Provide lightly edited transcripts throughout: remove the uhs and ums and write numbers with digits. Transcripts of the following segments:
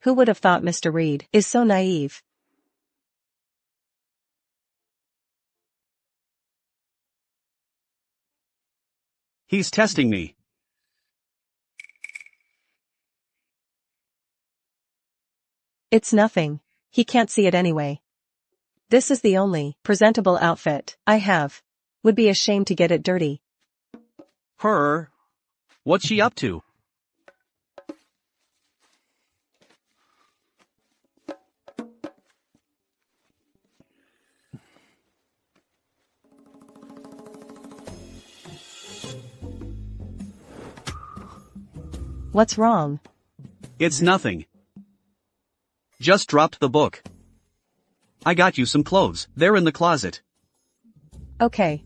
Who would have thought Mr. Reed is so naive? He's testing me. It's nothing. He can't see it anyway. This is the only presentable outfit I have. Would be ashamed to get it dirty. Her? What's she up to? What's wrong? It's nothing. Just dropped the book. I got you some clothes, they're in the closet. Okay.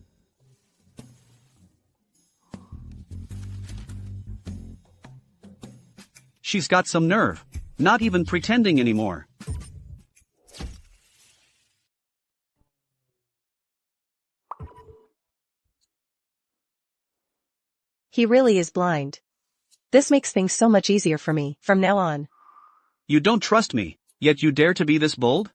She's got some nerve. Not even pretending anymore. He really is blind. This makes things so much easier for me from now on. You don't trust me, yet you dare to be this bold?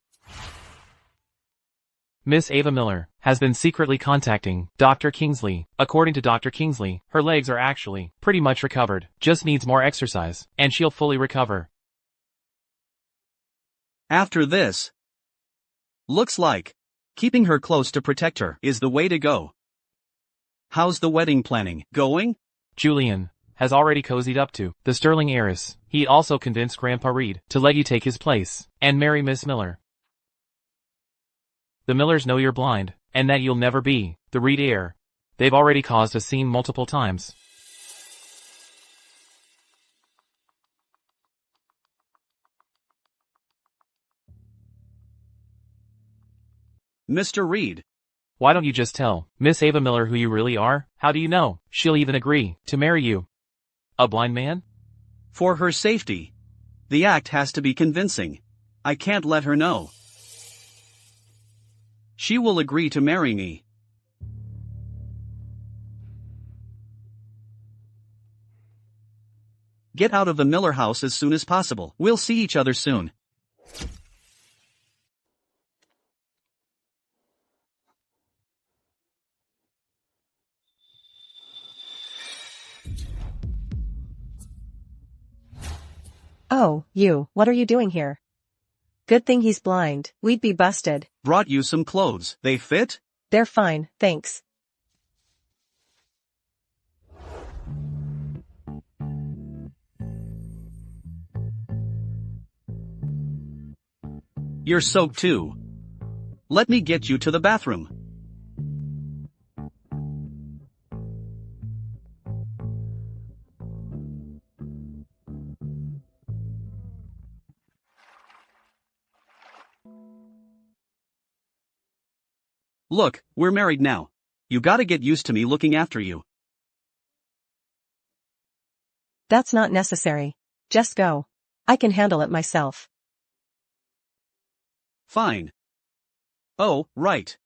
Miss Ava Miller has been secretly contacting Dr. Kingsley. According to Dr. Kingsley, her legs are actually pretty much recovered, just needs more exercise, and she'll fully recover. After this, looks like keeping her close to protect her is the way to go. How's the wedding planning going? Julian has already cozied up to the sterling heiress. He also convinced Grandpa Reed to let you take his place and marry Miss Miller. The Millers know you're blind, and that you'll never be the Reed heir. They've already caused a scene multiple times. Mr. Reed. Why don't you just tell Miss Ava Miller who you really are? How do you know she'll even agree to marry you? A blind man? For her safety. The act has to be convincing. I can't let her know. She will agree to marry me. Get out of the Miller house as soon as possible. We'll see each other soon. Oh, you, what are you doing here? Good thing he's blind, we'd be busted. Brought you some clothes. They fit? They're fine, thanks. You're soaked too. Let me get you to the bathroom. Look, we're married now. You gotta get used to me looking after you. That's not necessary. Just go. I can handle it myself. Fine. Oh, right.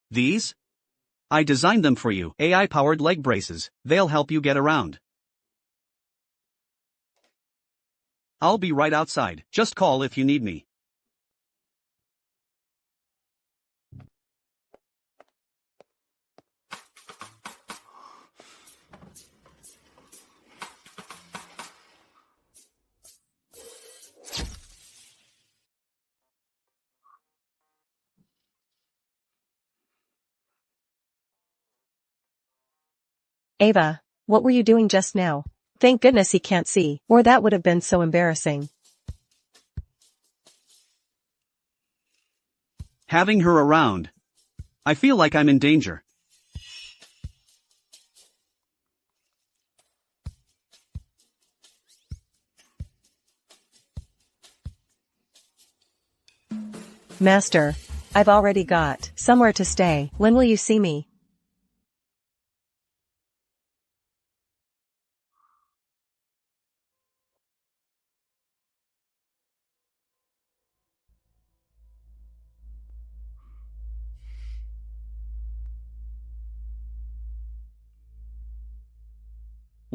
These? I designed them for you. AI-powered leg braces. They'll help you get around. I'll be right outside. Just call if you need me. Ava, what were you doing just now? Thank goodness he can't see, or that would have been so embarrassing. Having her around. I feel like I'm in danger. Master, I've already got somewhere to stay. When will you see me?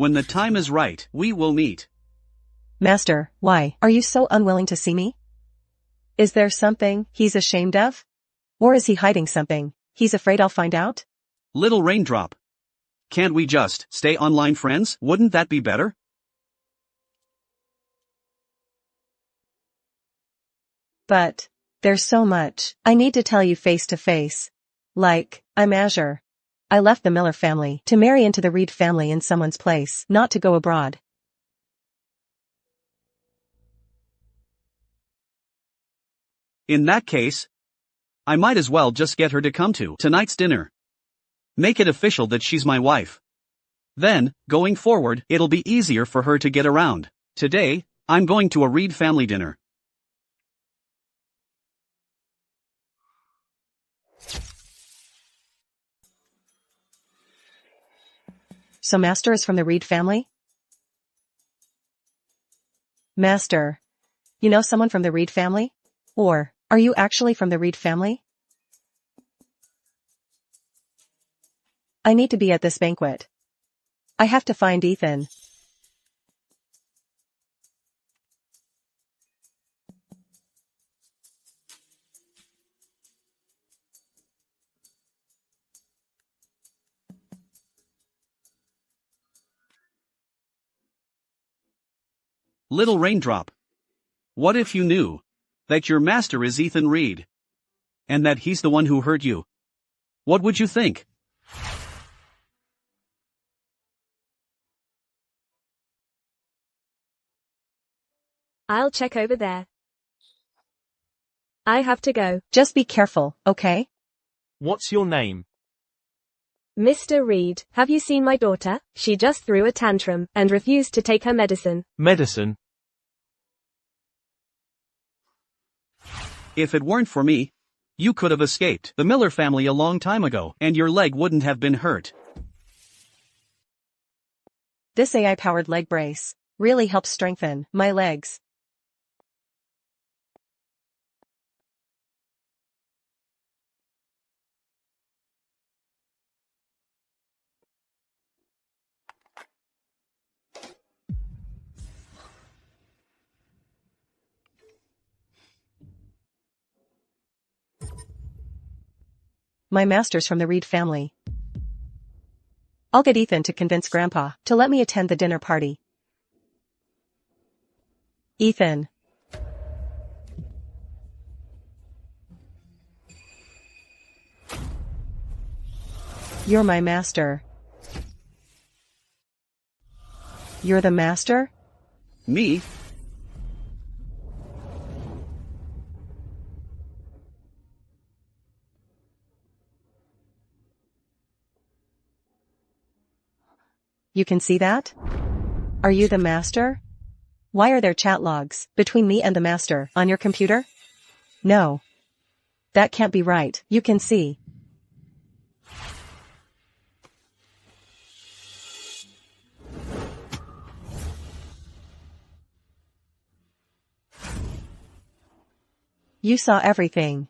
When the time is right, we will meet. Master, why are you so unwilling to see me? Is there something he's ashamed of? Or is he hiding something he's afraid I'll find out? Little raindrop. Can't we just stay online friends? Wouldn't that be better? But there's so much I need to tell you face to face. Like, I'm Azure. I left the Miller family to marry into the Reed family in someone's place, not to go abroad. In that case, I might as well just get her to come to tonight's dinner. Make it official that she's my wife. Then, going forward, it'll be easier for her to get around. Today, I'm going to a Reed family dinner. So Master is from the Reed family? Master, you know someone from the Reed family? Or, are you actually from the Reed family? I need to be at this banquet. I have to find Ethan. Little raindrop. What if you knew that your master is Ethan Reed? And that he's the one who hurt you? What would you think? I'll check over there. I have to go. Just be careful, okay? What's your name? Mr. Reed, have you seen my daughter? She just threw a tantrum and refused to take her medicine. Medicine. If it weren't for me, you could have escaped the Miller family a long time ago, and your leg wouldn't have been hurt. This AI-powered leg brace really helps strengthen my legs. My master's from the Reed family. I'll get Ethan to convince Grandpa to let me attend the dinner party. Ethan. You're my master. You're the master? Me? You can see that? Are you the master? Why are there chat logs between me and the master on your computer? No. That can't be right. You can see. You saw everything.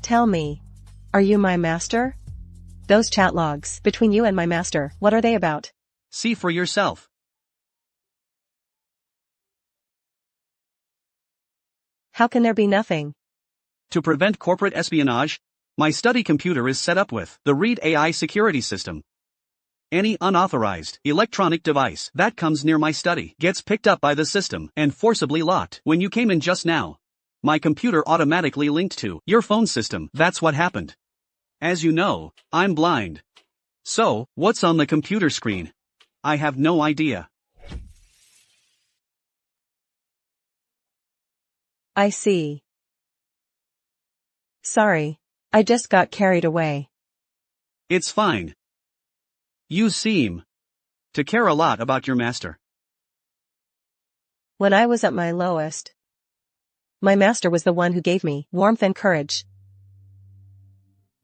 Tell me, are you my master? Those chat logs between you and my master, what are they about? See for yourself. How can there be nothing? To prevent corporate espionage, my study computer is set up with the Reed AI security system. Any unauthorized electronic device that comes near my study gets picked up by the system and forcibly locked. When you came in just now, my computer automatically linked to your phone system. That's what happened. As you know, I'm blind. So, what's on the computer screen? I have no idea. I see. Sorry, I just got carried away. It's fine. You seem to care a lot about your master. When I was at my lowest, my master was the one who gave me warmth and courage.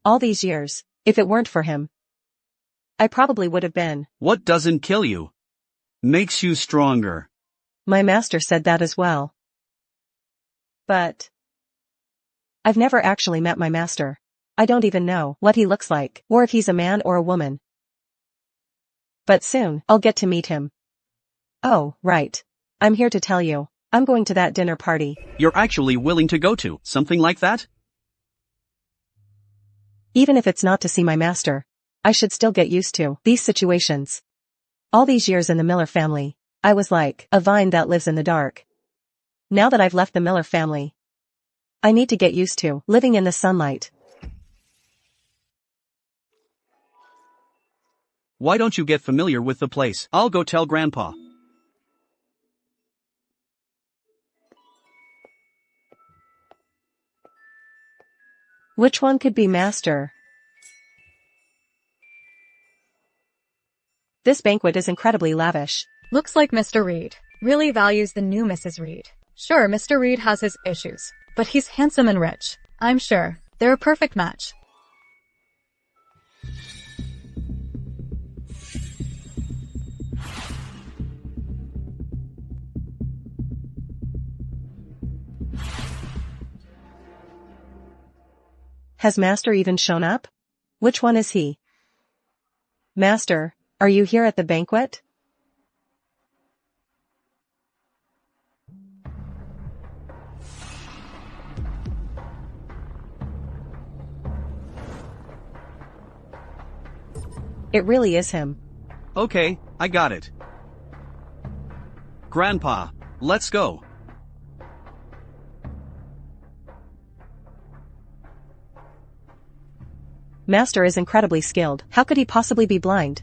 All these years, if it weren't for him, I probably would have been. What doesn't kill you Makes you stronger. My master said that as well. But I've never actually met my master. I don't even know what he looks like, or if he's a man or a woman. But soon, I'll get to meet him. Oh, right. I'm here to tell you. I'm going to that dinner party. You're actually willing to go to something like that? Even if it's not to see my master, I should still get used to these situations. All these years in the Miller family, I was like a vine that lives in the dark. Now that I've left the Miller family, I need to get used to living in the sunlight. Why don't you get familiar with the place? I'll go tell Grandpa. Which one could be master? This banquet is incredibly lavish. Looks like Mr. Reed really values the new Mrs. Reed. Sure, Mr. Reed has his issues, but he's handsome and rich. I'm sure they're a perfect match. Has Master even shown up? Which one is he? Master, are you here at the banquet? It really is him. Okay, I got it. Grandpa, let's go. Master is incredibly skilled. How could he possibly be blind?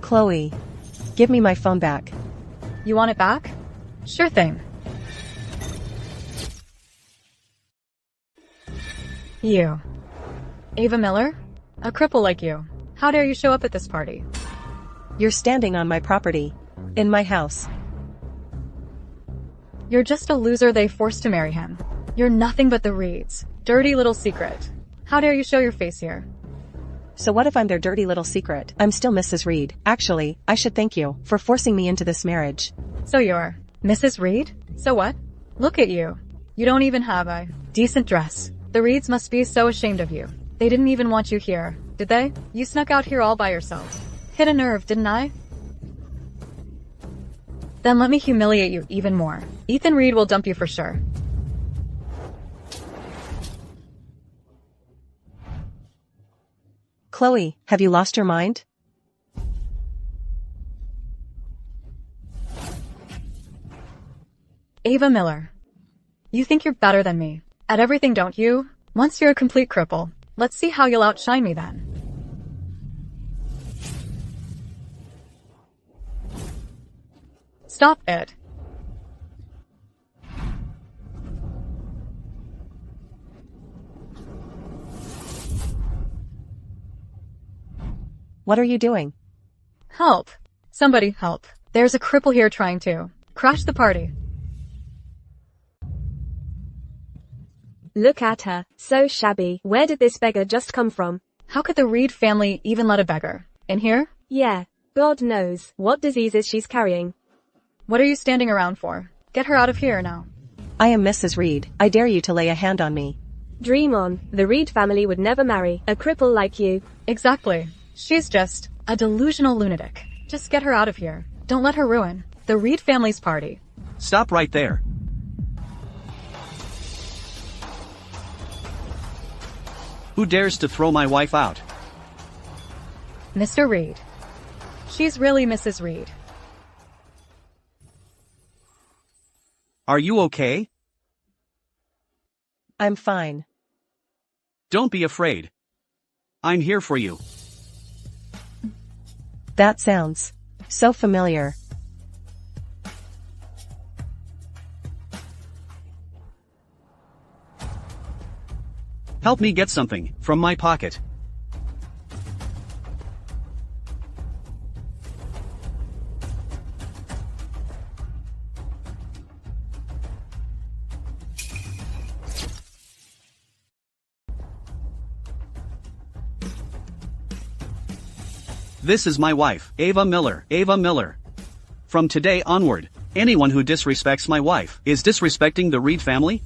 Chloe, give me my phone back. You want it back? Sure thing. You. Ava Miller? A cripple like you. How dare you show up at this party? You're standing on my property. In my house. You're just a loser they forced to marry him. You're nothing but the Reeds. Dirty little secret. How dare you show your face here? So what if I'm their dirty little secret? I'm still Mrs. Reed. Actually, I should thank you for forcing me into this marriage. So you're Mrs. Reed? So what? Look at you. You don't even have a decent dress. The Reeds must be so ashamed of you. They didn't even want you here, did they? You snuck out here all by yourself. Hit a nerve, didn't I? Then let me humiliate you even more. Ethan Reed will dump you for sure. Chloe, have you lost your mind? Ava Miller. You think you're better than me at everything, don't you? Once you're a complete cripple, let's see how you'll outshine me then. Stop it. What are you doing? Help. Somebody help. There's a cripple here trying to crash the party. Look at her, so shabby. Where did this beggar just come from? How could the Reed family even let a beggar in here? Yeah, God knows what diseases she's carrying. What are you standing around for? Get her out of here now. I am Mrs. Reed. I dare you to lay a hand on me. Dream on. The Reed family would never marry a cripple like you. Exactly. She's just a delusional lunatic. Just get her out of here. Don't let her ruin the Reed family's party. Stop right there. Who dares to throw my wife out? Mr. Reed. She's really Mrs. Reed. Are you okay? I'm fine. Don't be afraid. I'm here for you. That sounds so familiar. Help me get something from my pocket. This is my wife, Ava Miller. Ava Miller. From today onward, anyone who disrespects my wife is disrespecting the Reed family.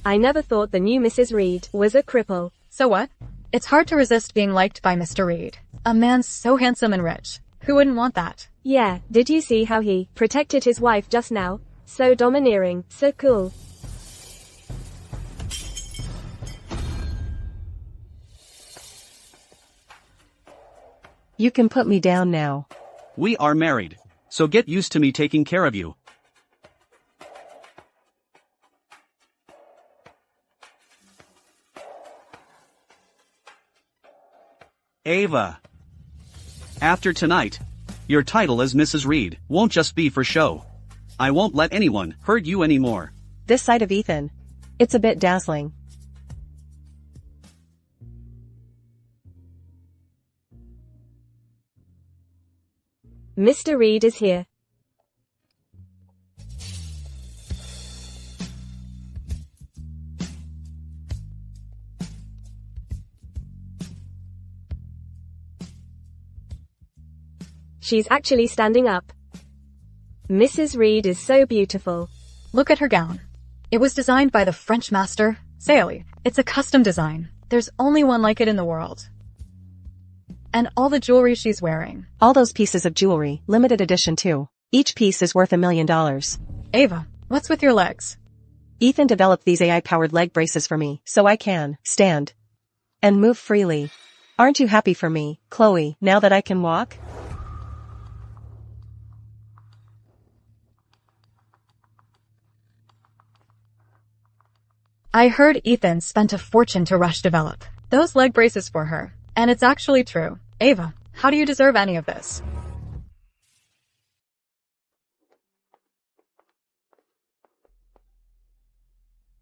I never thought the new Mrs. Reed was a cripple. So what? It's hard to resist being liked by Mr. Reed. A man so handsome and rich. Who wouldn't want that? Yeah, did you see how he protected his wife just now? So domineering, so cool. You can put me down now. We are married. So get used to me taking care of you. Ava. After tonight, your title as Mrs. Reed won't just be for show. I won't let anyone hurt you anymore. This side of Ethan. It's a bit dazzling. Mr. Reed is here. She's actually standing up. Mrs. Reed is so beautiful. Look at her gown. It was designed by the French master, Sailly. It's a custom design. There's only one like it in the world. And all the jewelry she's wearing. All those pieces of jewelry, limited edition too. Each piece is worth $1 million. Ava, what's with your legs? Ethan developed these AI-powered leg braces for me, so I can stand and move freely. Aren't you happy for me, Chloe, now that I can walk? I heard Ethan spent a fortune to rush develop those leg braces for her. And it's actually true. Ava, how do you deserve any of this?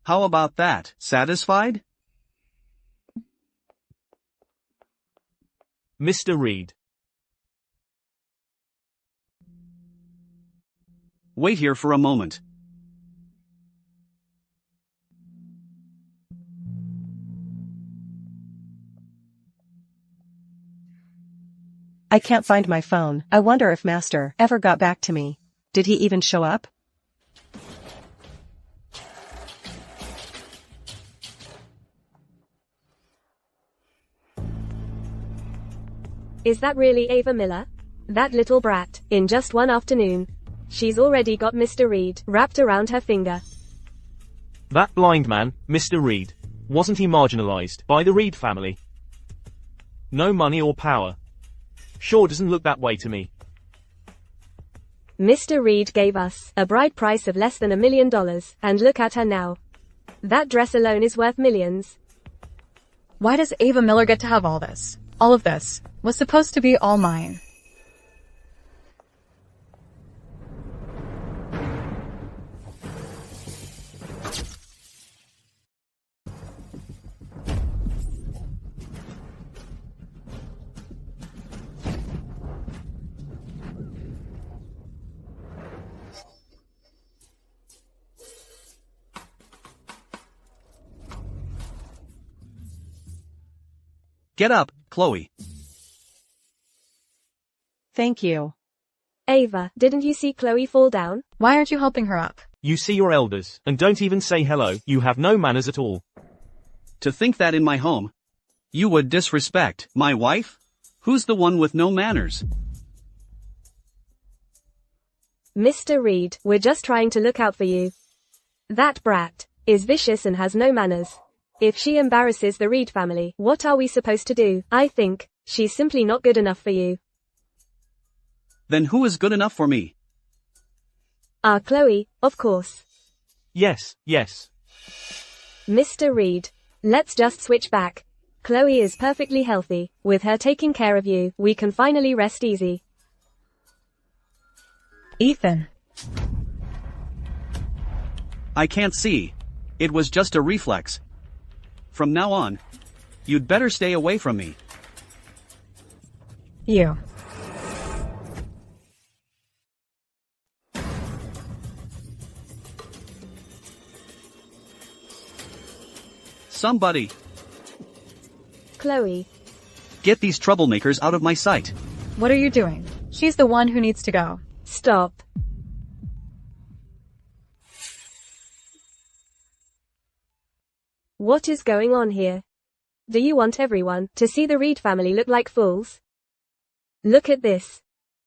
How about that? Satisfied? Mr. Reed. Wait here for a moment. I can't find my phone. I wonder if Master ever got back to me. Did he even show up? Is that really Ava Miller? That little brat, in just one afternoon. She's already got Mr. Reed wrapped around her finger. That blind man, Mr. Reed. Wasn't he marginalized by the Reed family? No money or power. Sure doesn't look that way to me. Mr. Reed gave us a bride price of less than $1 million, and look at her now. That dress alone is worth millions. Why does Ava Miller get to have all this? All of this was supposed to be all mine. Get up, Chloe. Thank you. Ava, didn't you see Chloe fall down? Why aren't you helping her up? You see your elders, and don't even say hello. You have no manners at all. To think that in my home, you would disrespect my wife? Who's the one with no manners? Mr. Reed, we're just trying to look out for you. That brat is vicious and has no manners. If she embarrasses the Reed family, what are we supposed to do? I think she's simply not good enough for you. Then who is good enough for me? Our Chloe, of course. Yes, yes. Mr. Reed, let's just switch back. Chloe is perfectly healthy. With her taking care of you, we can finally rest easy. Ethan. I can't see. It was just a reflex. From now on, you'd better stay away from me. You. Somebody, Chloe. get these troublemakers out of my sight. What are you doing? She's the one who needs to go. Stop. What is going on here? Do you want everyone to see the Reed family look like fools? Look at this.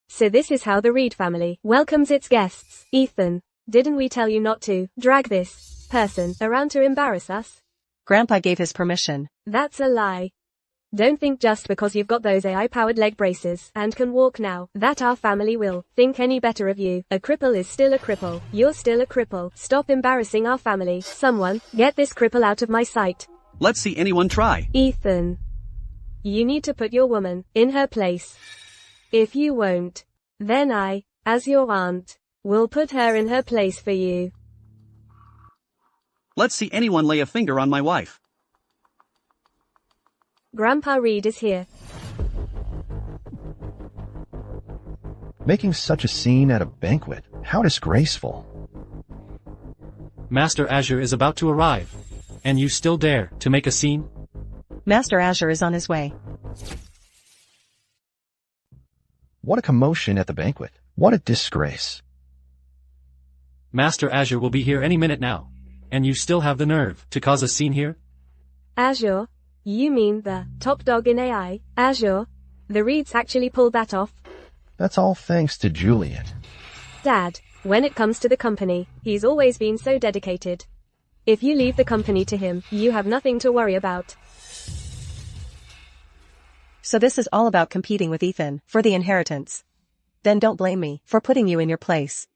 So this is how the Reed family welcomes its guests. Ethan, didn't we tell you not to drag this person around to embarrass us? Grandpa gave his permission. That's a lie. Don't think just because you've got those AI-powered leg braces and can walk now, that our family will think any better of you. A cripple is still a cripple. You're still a cripple. Stop embarrassing our family. Someone, get this cripple out of my sight. Let's see anyone try. Ethan. You need to put your woman in her place. If you won't, then I, as your aunt, will put her in her place for you. Let's see anyone lay a finger on my wife. Grandpa Reed is here. Making such a scene at a banquet. How disgraceful. Master Azure is about to arrive. And you still dare to make a scene? Master Azure is on his way. What a commotion at the banquet. What a disgrace. Master Azure will be here any minute now. And you still have the nerve to cause a scene here? Azure? You mean the top dog in AI, Azure? The Reeds actually pulled that off? That's all thanks to Julian. Dad, when it comes to the company, he's always been so dedicated. If you leave the company to him, you have nothing to worry about. So this is all about competing with Ethan for the inheritance. Then don't blame me for putting you in your place.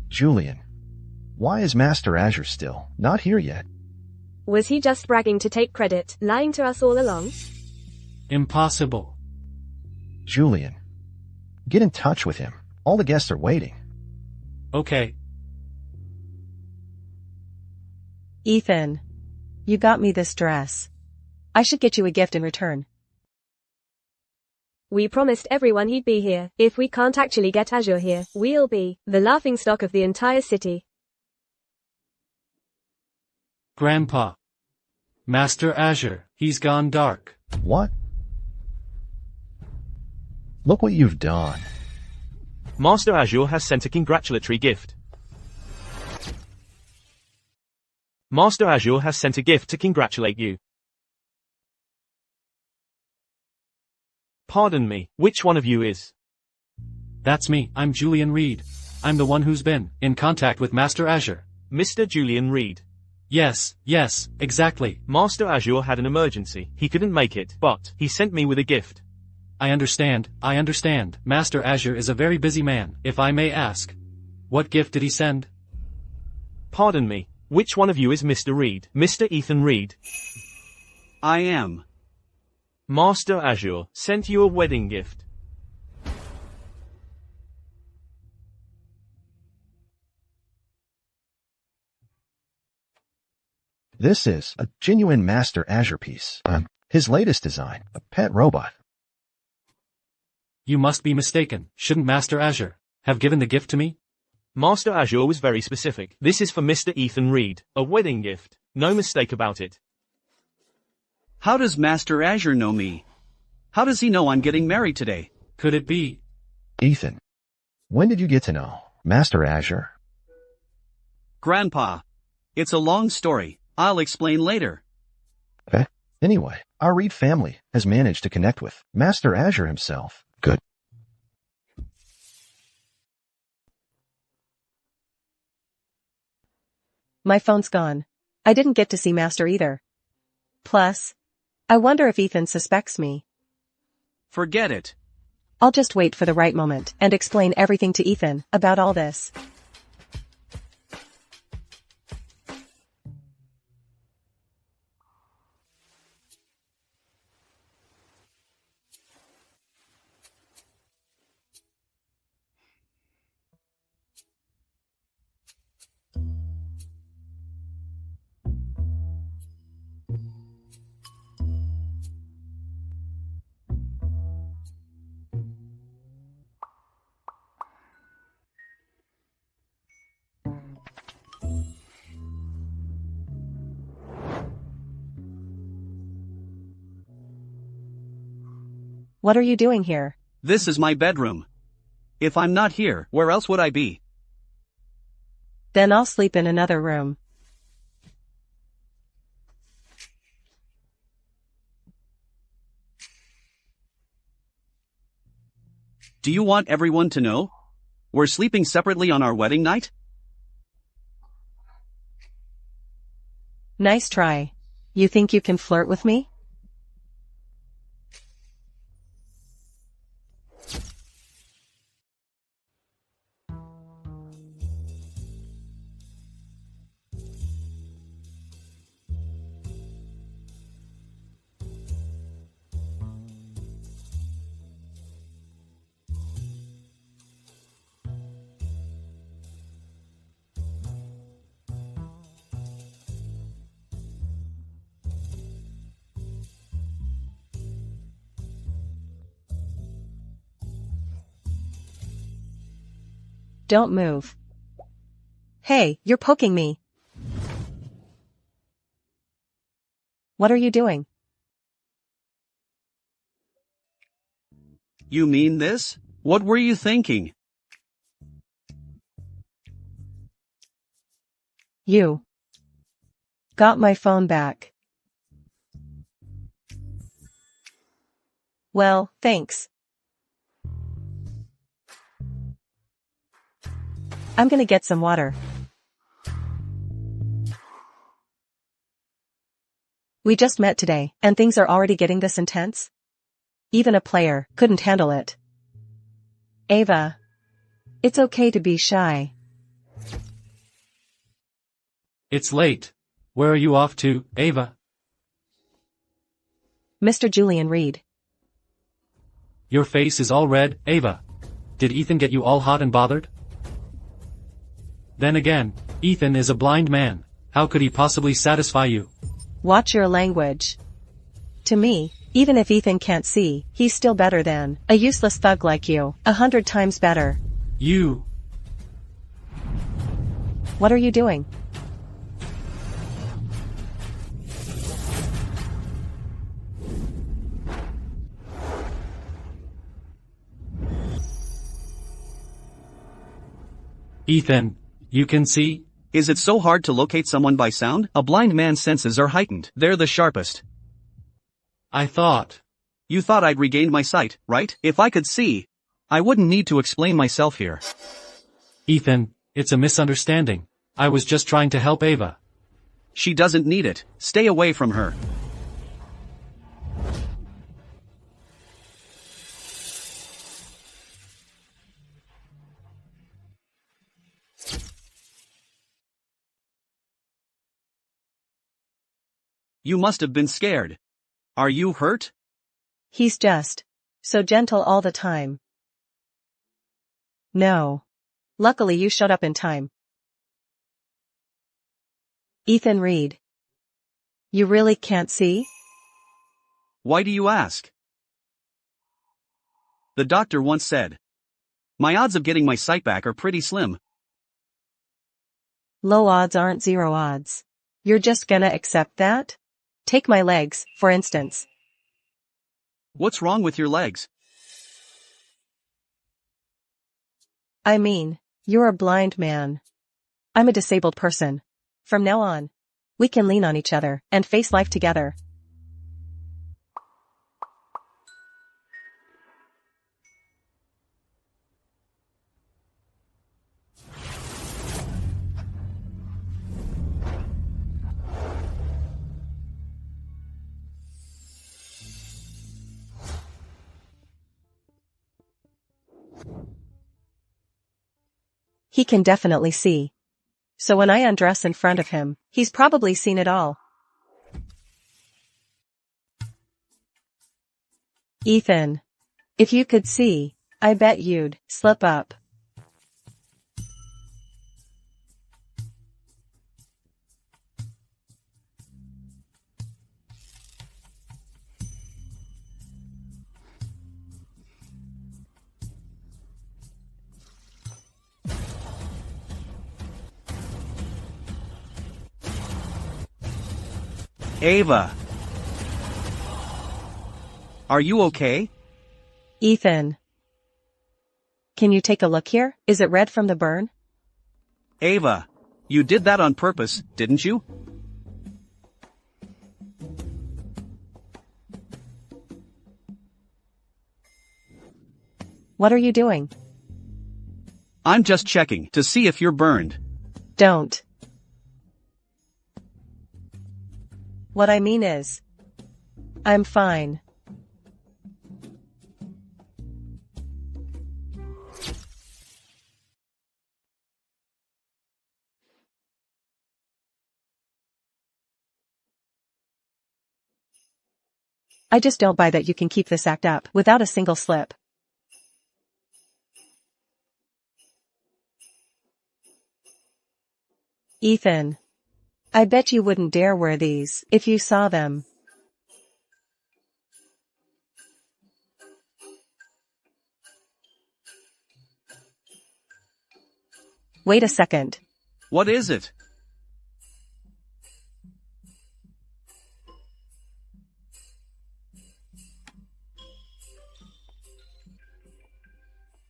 Julian. Why is Master Azure still not here yet? Was he just bragging to take credit, lying to us all along? Impossible. Julian. Get in touch with him. All the guests are waiting. Okay. Ethan. You got me this dress. I should get you a gift in return. We promised everyone he'd be here. If we can't actually get Azure here, we'll be the laughingstock of the entire city. Grandpa. Master Azure, he's gone dark. What? Look what you've done. Master Azure has sent a congratulatory gift. Master Azure has sent a gift to congratulate you. Pardon me, which one of you is? That's me, I'm Julian Reed. I'm the one who's been in contact with Master Azure. Mr. Julian Reed. Yes, exactly. Master Azure had an emergency. He couldn't make it, but he sent me with a gift. I understand. Master Azure is a very busy man, if I may ask. What gift did he send? Pardon me, which one of you is Mr. Reed? Mr. Ethan Reed. I am. Master Azure sent you a wedding gift. This is a genuine Master Azure piece. His latest design, a pet robot. You must be mistaken. Shouldn't Master Azure have given the gift to me? Master Azure was very specific. This is for Mr. Ethan Reed. A wedding gift. No mistake about it. How does Master Azure know me? How does he know I'm getting married today? Could it be? Ethan, when did you get to know Master Azure? Grandpa. It's a long story. I'll explain later. Okay. Anyway, our Reed family has managed to connect with Master Azure himself. Good. My phone's gone. I didn't get to see Master either. Plus, I wonder if Ethan suspects me. Forget it. I'll just wait for the right moment and explain everything to Ethan about all this. What are you doing here? This is my bedroom. If I'm not here, where else would I be? Then I'll sleep in another room. Do you want everyone to know? We're sleeping separately on our wedding night? Nice try. You think you can flirt with me? Don't move. Hey, you're poking me. What are you doing? You mean this? What were you thinking? You got my phone back. Well, thanks. I'm gonna get some water. We just met today, and things are already getting this intense? Even a player couldn't handle it. Ava. It's okay to be shy. It's late. Where are you off to, Ava? Mr. Julian Reed. Your face is all red, Ava. Did Ethan get you all hot and bothered? Then again, Ethan is a blind man. How could he possibly satisfy you? Watch your language. To me, even if Ethan can't see, he's still better than a useless thug like you. 100 times better. You. What are you doing? Ethan, you can see? Is it so hard to locate someone by sound? A blind man's senses are heightened. They're the sharpest. I thought. You thought I'd regained my sight, right? If I could see, I wouldn't need to explain myself here. Ethan, it's a misunderstanding. I was just trying to help Ava. She doesn't need it. Stay away from her. You must have been scared. Are you hurt? He's just so gentle all the time. No. Luckily you showed up in time. Ethan Reed. You really can't see? Why do you ask? The doctor once said, my odds of getting my sight back are pretty slim. Low odds aren't zero odds. You're just gonna accept that? Take my legs, for instance. What's wrong with your legs? I mean, you're a blind man. I'm a disabled person. From now on, we can lean on each other and face life together. He can definitely see. So when I undress in front of him, he's probably seen it all. Ethan. If you could see, I bet you'd slip up. Ava. Are you okay? Ethan. Can you take a look here? Is it red from the burn? Ava. You did that on purpose, didn't you? What are you doing? I'm just checking to see if you're burned. Don't. What I mean is, I'm fine. I just don't buy that you can keep this act up without a single slip. Ethan. I bet you wouldn't dare wear these if you saw them. Wait a second. What is it?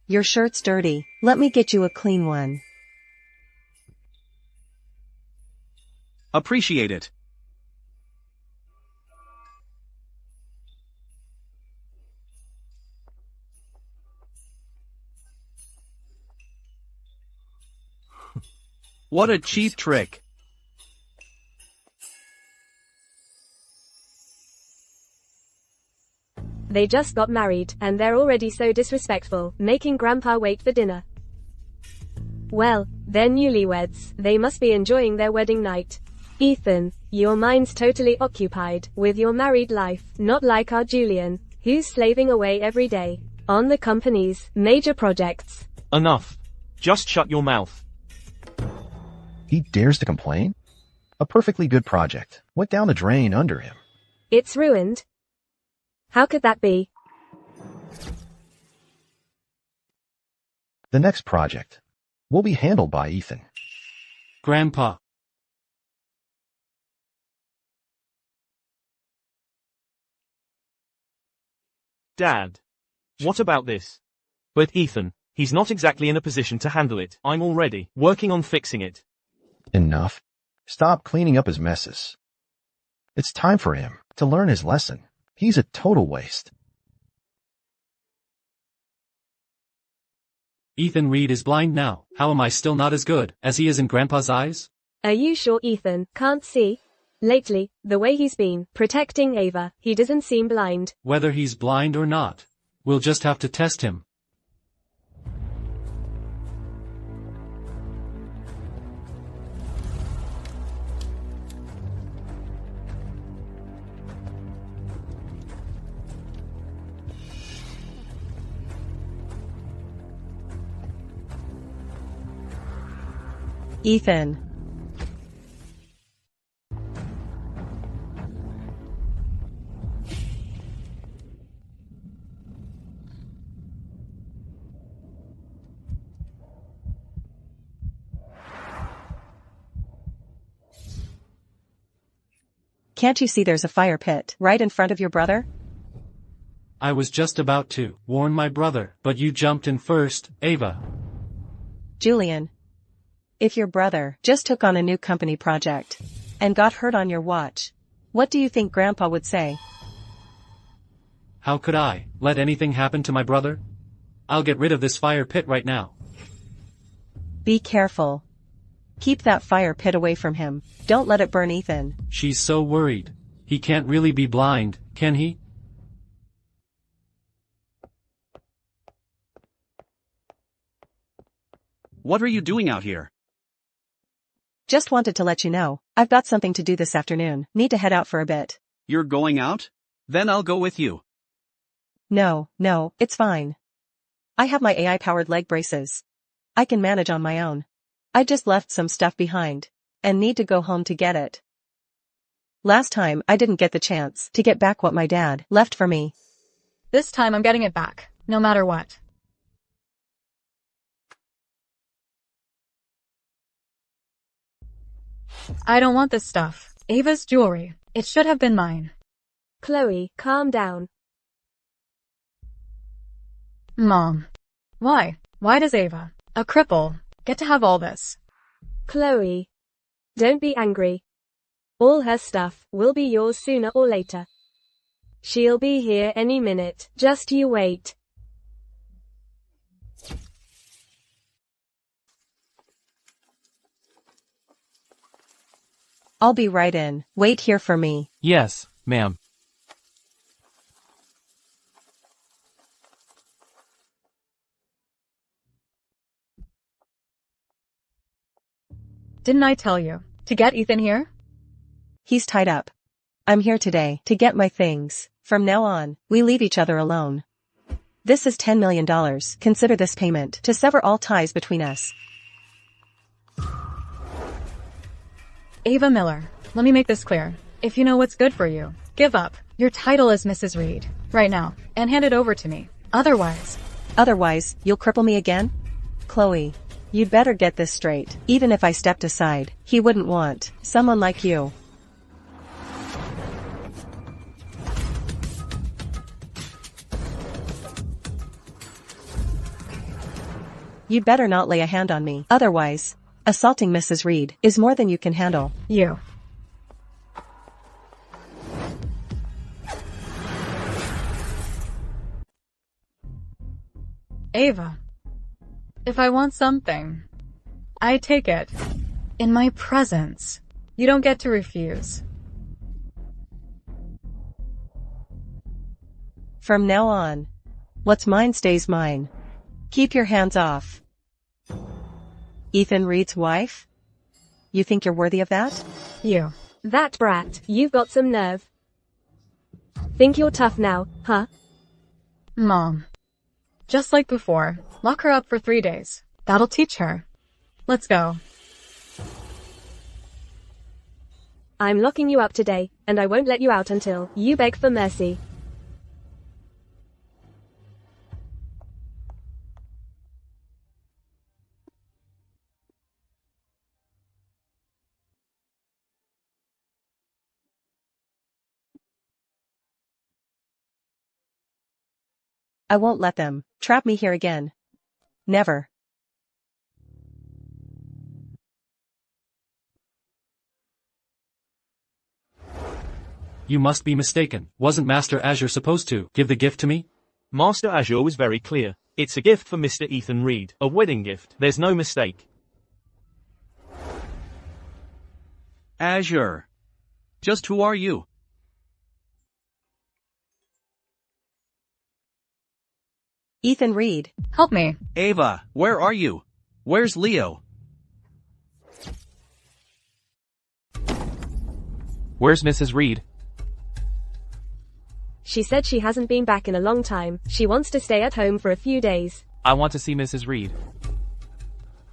Your shirt's dirty. Let me get you a clean one. Appreciate it. What a cheap trick. They just got married, and they're already so disrespectful, making Grandpa wait for dinner. Well, they're newlyweds, they must be enjoying their wedding night. Ethan, your mind's totally occupied with your married life, not like our Julian, who's slaving away every day on the company's major projects. Enough. Just shut your mouth. He dares to complain? A perfectly good project went down the drain under him. It's ruined. How could that be? The next project will be handled by Ethan. Grandpa. Dad. What about this? But Ethan, he's not exactly in a position to handle it. I'm already working on fixing it. Enough. Stop cleaning up his messes. It's time for him to learn his lesson. He's a total waste. Ethan Reed is blind now. How am I still not as good as he is in Grandpa's eyes? Are you sure Ethan can't see? Lately, the way he's been protecting Ava, he doesn't seem blind. Whether he's blind or not, we'll just have to test him. Ethan. Can't you see there's a fire pit right in front of your brother? I was just about to warn my brother, but you jumped in first, Ava. Julian. If your brother just took on a new company project and got hurt on your watch, what do you think Grandpa would say? How could I let anything happen to my brother? I'll get rid of this fire pit right now. Be careful. Keep that fire pit away from him. Don't let it burn Ethan. She's so worried. He can't really be blind, can he? What are you doing out here? Just wanted to let you know, I've got something to do this afternoon. Need to head out for a bit. You're going out? Then I'll go with you. No, it's fine. I have my AI-powered leg braces. I can manage on my own. I just left some stuff behind and need to go home to get it. Last time I didn't get the chance to get back what my dad left for me. This time I'm getting it back, no matter what. I don't want this stuff. Ava's jewelry. It should have been mine. Chloe, calm down. Mom. Why? Why does Ava, a cripple, get to have all this? Chloe. Don't be angry. All her stuff will be yours sooner or later. She'll be here any minute, just you wait. I'll be right in. Wait here for me. Yes, ma'am. Didn't I tell you to get Ethan here? He's tied up. I'm here today to get my things. From now on, we leave each other alone. This is $10 million. Consider this payment to sever all ties between us. Ava Miller, let me make this clear. If you know what's good for you, give up your title as Mrs. Reed right now and hand it over to me. Otherwise, you'll cripple me again? Chloe, you'd better get this straight. Even if I stepped aside, he wouldn't want someone like you. You'd better not lay a hand on me. Otherwise, assaulting Mrs. Reed is more than you can handle. You. Ava. If I want something, I take it. In my presence. You don't get to refuse. From now on, what's mine stays mine. Keep your hands off. Ethan Reed's wife? You think you're worthy of that? You. That brat, you've got some nerve. Think you're tough now, huh? Mom. Just like before, lock her up for 3 days. That'll teach her. Let's go. I'm locking you up today, and I won't let you out until you beg for mercy. I won't let them trap me here again. Never. You must be mistaken. Wasn't Master Azure supposed to give the gift to me? Master Azure was very clear. It's a gift for Mr. Ethan Reed. A wedding gift. There's no mistake. Azure. Just who are you? Ethan Reed. Help me. Ava, where are you? Where's Leo? Where's Mrs. Reed? She said she hasn't been back in a long time. She wants to stay at home for a few days. I want to see Mrs. Reed.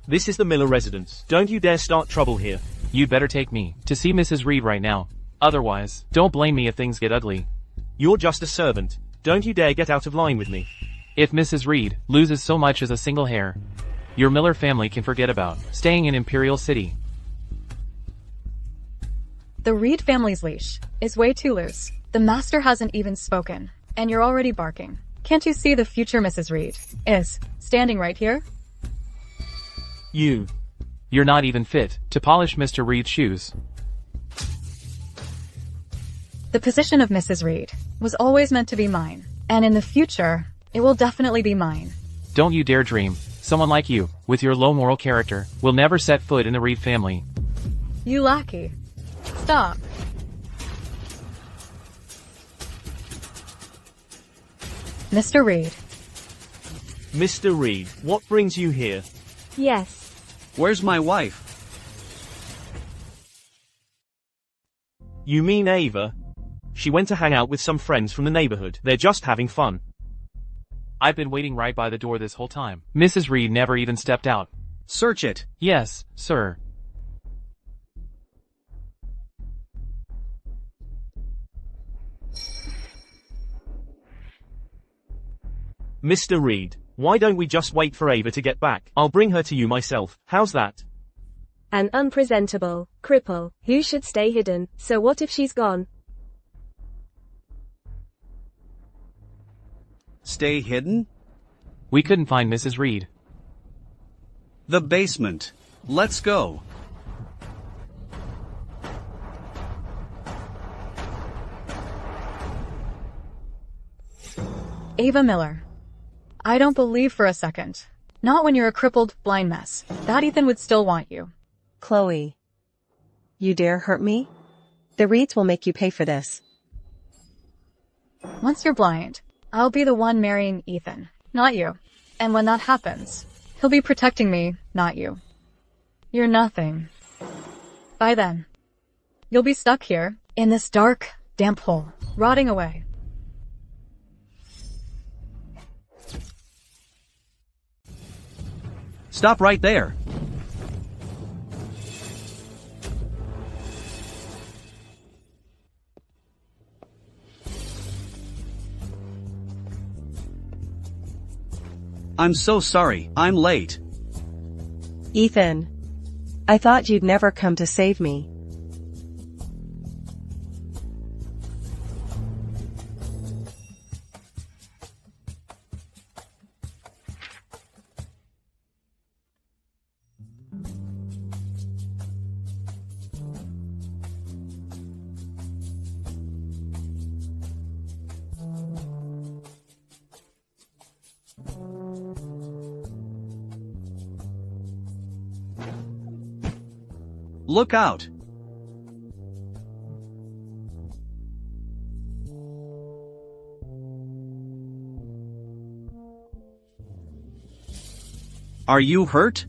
This is the Miller residence. Don't you dare start trouble here. You'd better take me to see Mrs. Reed right now. Otherwise, don't blame me if things get ugly. You're just a servant. Don't you dare get out of line with me. If Mrs. Reed loses so much as a single hair, your Miller family can forget about staying in Imperial City. The Reed family's leash is way too loose. The master hasn't even spoken, and you're already barking. Can't you see the future Mrs. Reed is standing right here? You're not even fit to polish Mr. Reed's shoes. The position of Mrs. Reed was always meant to be mine, and in the future, it will definitely be mine. Don't you dare dream. Someone like you, with your low moral character, will never set foot in the Reed family. You lackey. Stop. Mr. Reed. Mr. Reed, what brings you here? Yes. Where's my wife? You mean Ava? She went to hang out with some friends from the neighborhood. They're just having fun. I've been waiting right by the door this whole time. Mrs. Reed never even stepped out. Search it. Yes, sir. Mr. Reed, why don't we just wait for Ava to get back? I'll bring her to you myself. How's that? An unpresentable cripple who should stay hidden. So what if she's gone? Stay hidden? We couldn't find Mrs. Reed. The basement. Let's go. Ava Miller. I don't believe for a second. Not when you're a crippled, blind mess. That Ethan would still want you. Chloe. You dare hurt me? The Reeds will make you pay for this. Once you're blind, I'll be the one marrying Ethan, not you. And when that happens, he'll be protecting me, not you. You're nothing. By then, you'll be stuck here, in this dark, damp hole, rotting away. Stop right there. I'm so sorry, I'm late. Ethan. I thought you'd never come to save me. Look out! Are you hurt?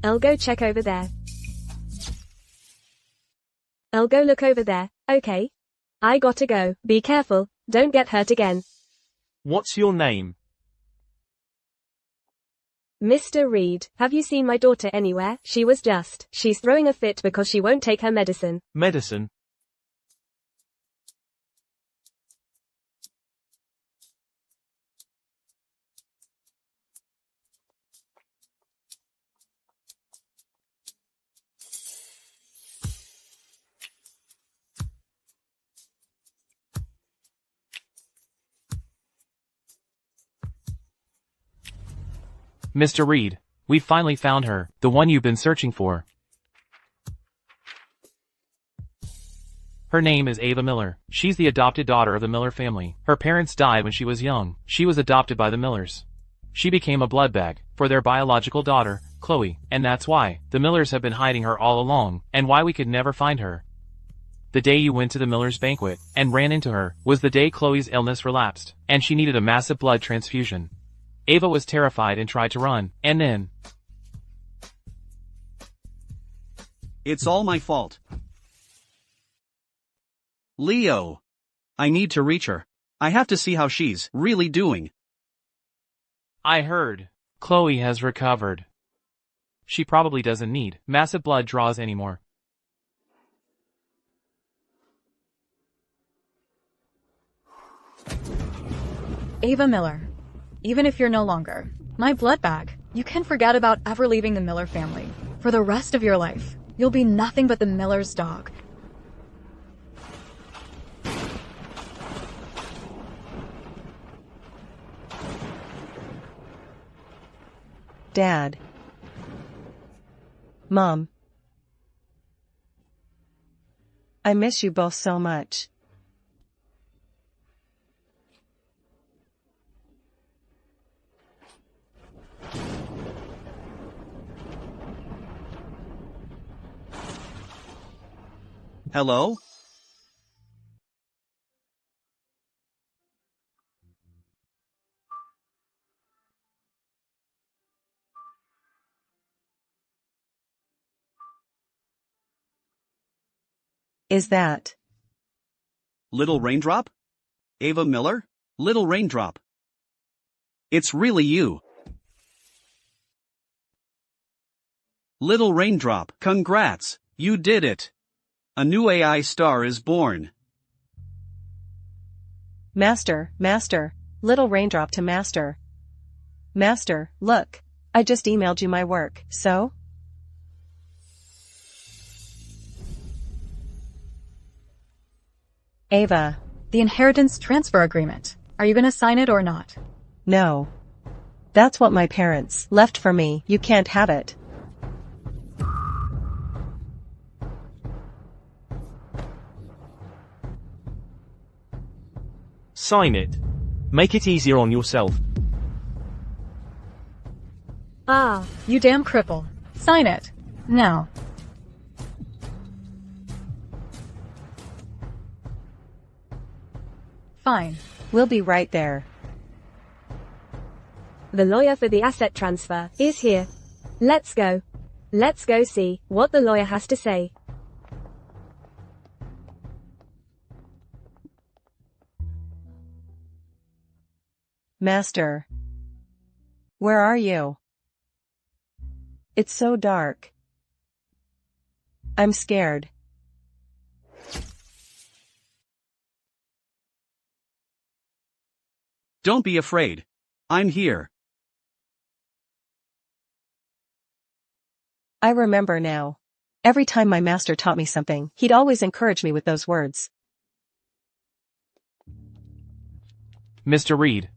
I'll go check over there. I'll go look over there, okay? I gotta go. Be careful, don't get hurt again. What's your name? Mr. Reed, have you seen my daughter anywhere? She's throwing a fit because she won't take her medicine. Medicine? Mr. Reed, we finally found her, the one you've been searching for. Her name is Ava Miller. She's the adopted daughter of the Miller family. Her parents died when she was young. She was adopted by the Millers. She became a blood bag for their biological daughter, Chloe, and that's why the Millers have been hiding her all along, and why we could never find her. The day you went to the Millers' banquet and ran into her was the day Chloe's illness relapsed, and she needed a massive blood transfusion. Ava was terrified and tried to run, and then... It's all my fault. Leo. I need to reach her. I have to see how she's really doing. I heard. Chloe has recovered. She probably doesn't need massive blood draws anymore. Ava Miller. Even if you're no longer my blood bag, you can forget about ever leaving the Miller family. For the rest of your life, you'll be nothing but the Miller's dog. Dad. Mom. I miss you both so much. Hello? Is that Little Raindrop? Ava Miller? Little Raindrop. It's really you. Little Raindrop, congrats, you did it. A new AI star is born. Master, Little Raindrop to Master. Master, look, I just emailed you my work, so? Ava. The inheritance transfer agreement. Are you gonna sign it or not? No. That's what my parents left for me. You can't have it. Sign it. Make it easier on yourself. Ah, you damn cripple. Sign it. Now. Fine. We'll be right there. The lawyer for the asset transfer is here. Let's go. Let's go see what the lawyer has to say. Master. Where are you? It's so dark. I'm scared. Don't be afraid. I'm here. I remember now. Every time my master taught me something, he'd always encourage me with those words. Mr. Reed.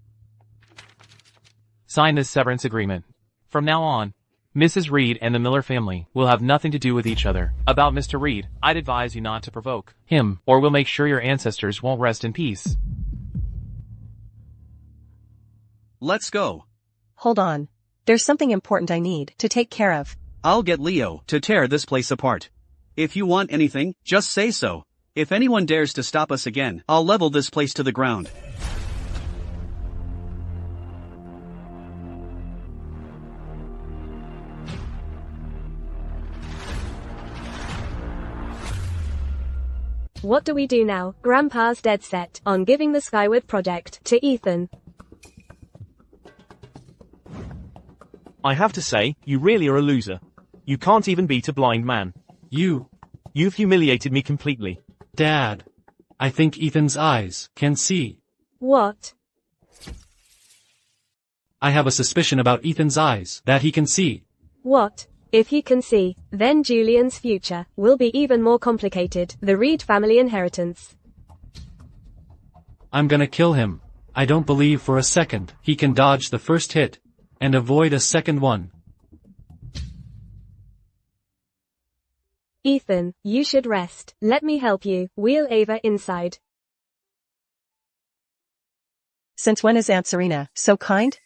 Sign this severance agreement. From now on, Mrs. Reed and the Miller family will have nothing to do with each other. About Mr. Reed, I'd advise you not to provoke him, or we'll make sure your ancestors won't rest in peace. Let's go. Hold on. There's something important I need to take care of. I'll get Leo to tear this place apart. If you want anything, just say so. If anyone dares to stop us again, I'll level this place to the ground. What do we do now? Grandpa's dead set on giving the Skyward Project to Ethan. I have to say, you really are a loser. You can't even beat a blind man. You've humiliated me completely. Dad. I think Ethan's eyes can see. What? I have a suspicion about Ethan's eyes that he can see. What? If he can see, then Julian's future will be even more complicated. The Reed family inheritance. I'm gonna kill him. I don't believe for a second he can dodge the first hit and avoid a second one. Ethan, you should rest. Let me help you. Wheel Ava inside. Since when is Aunt Serena so kind?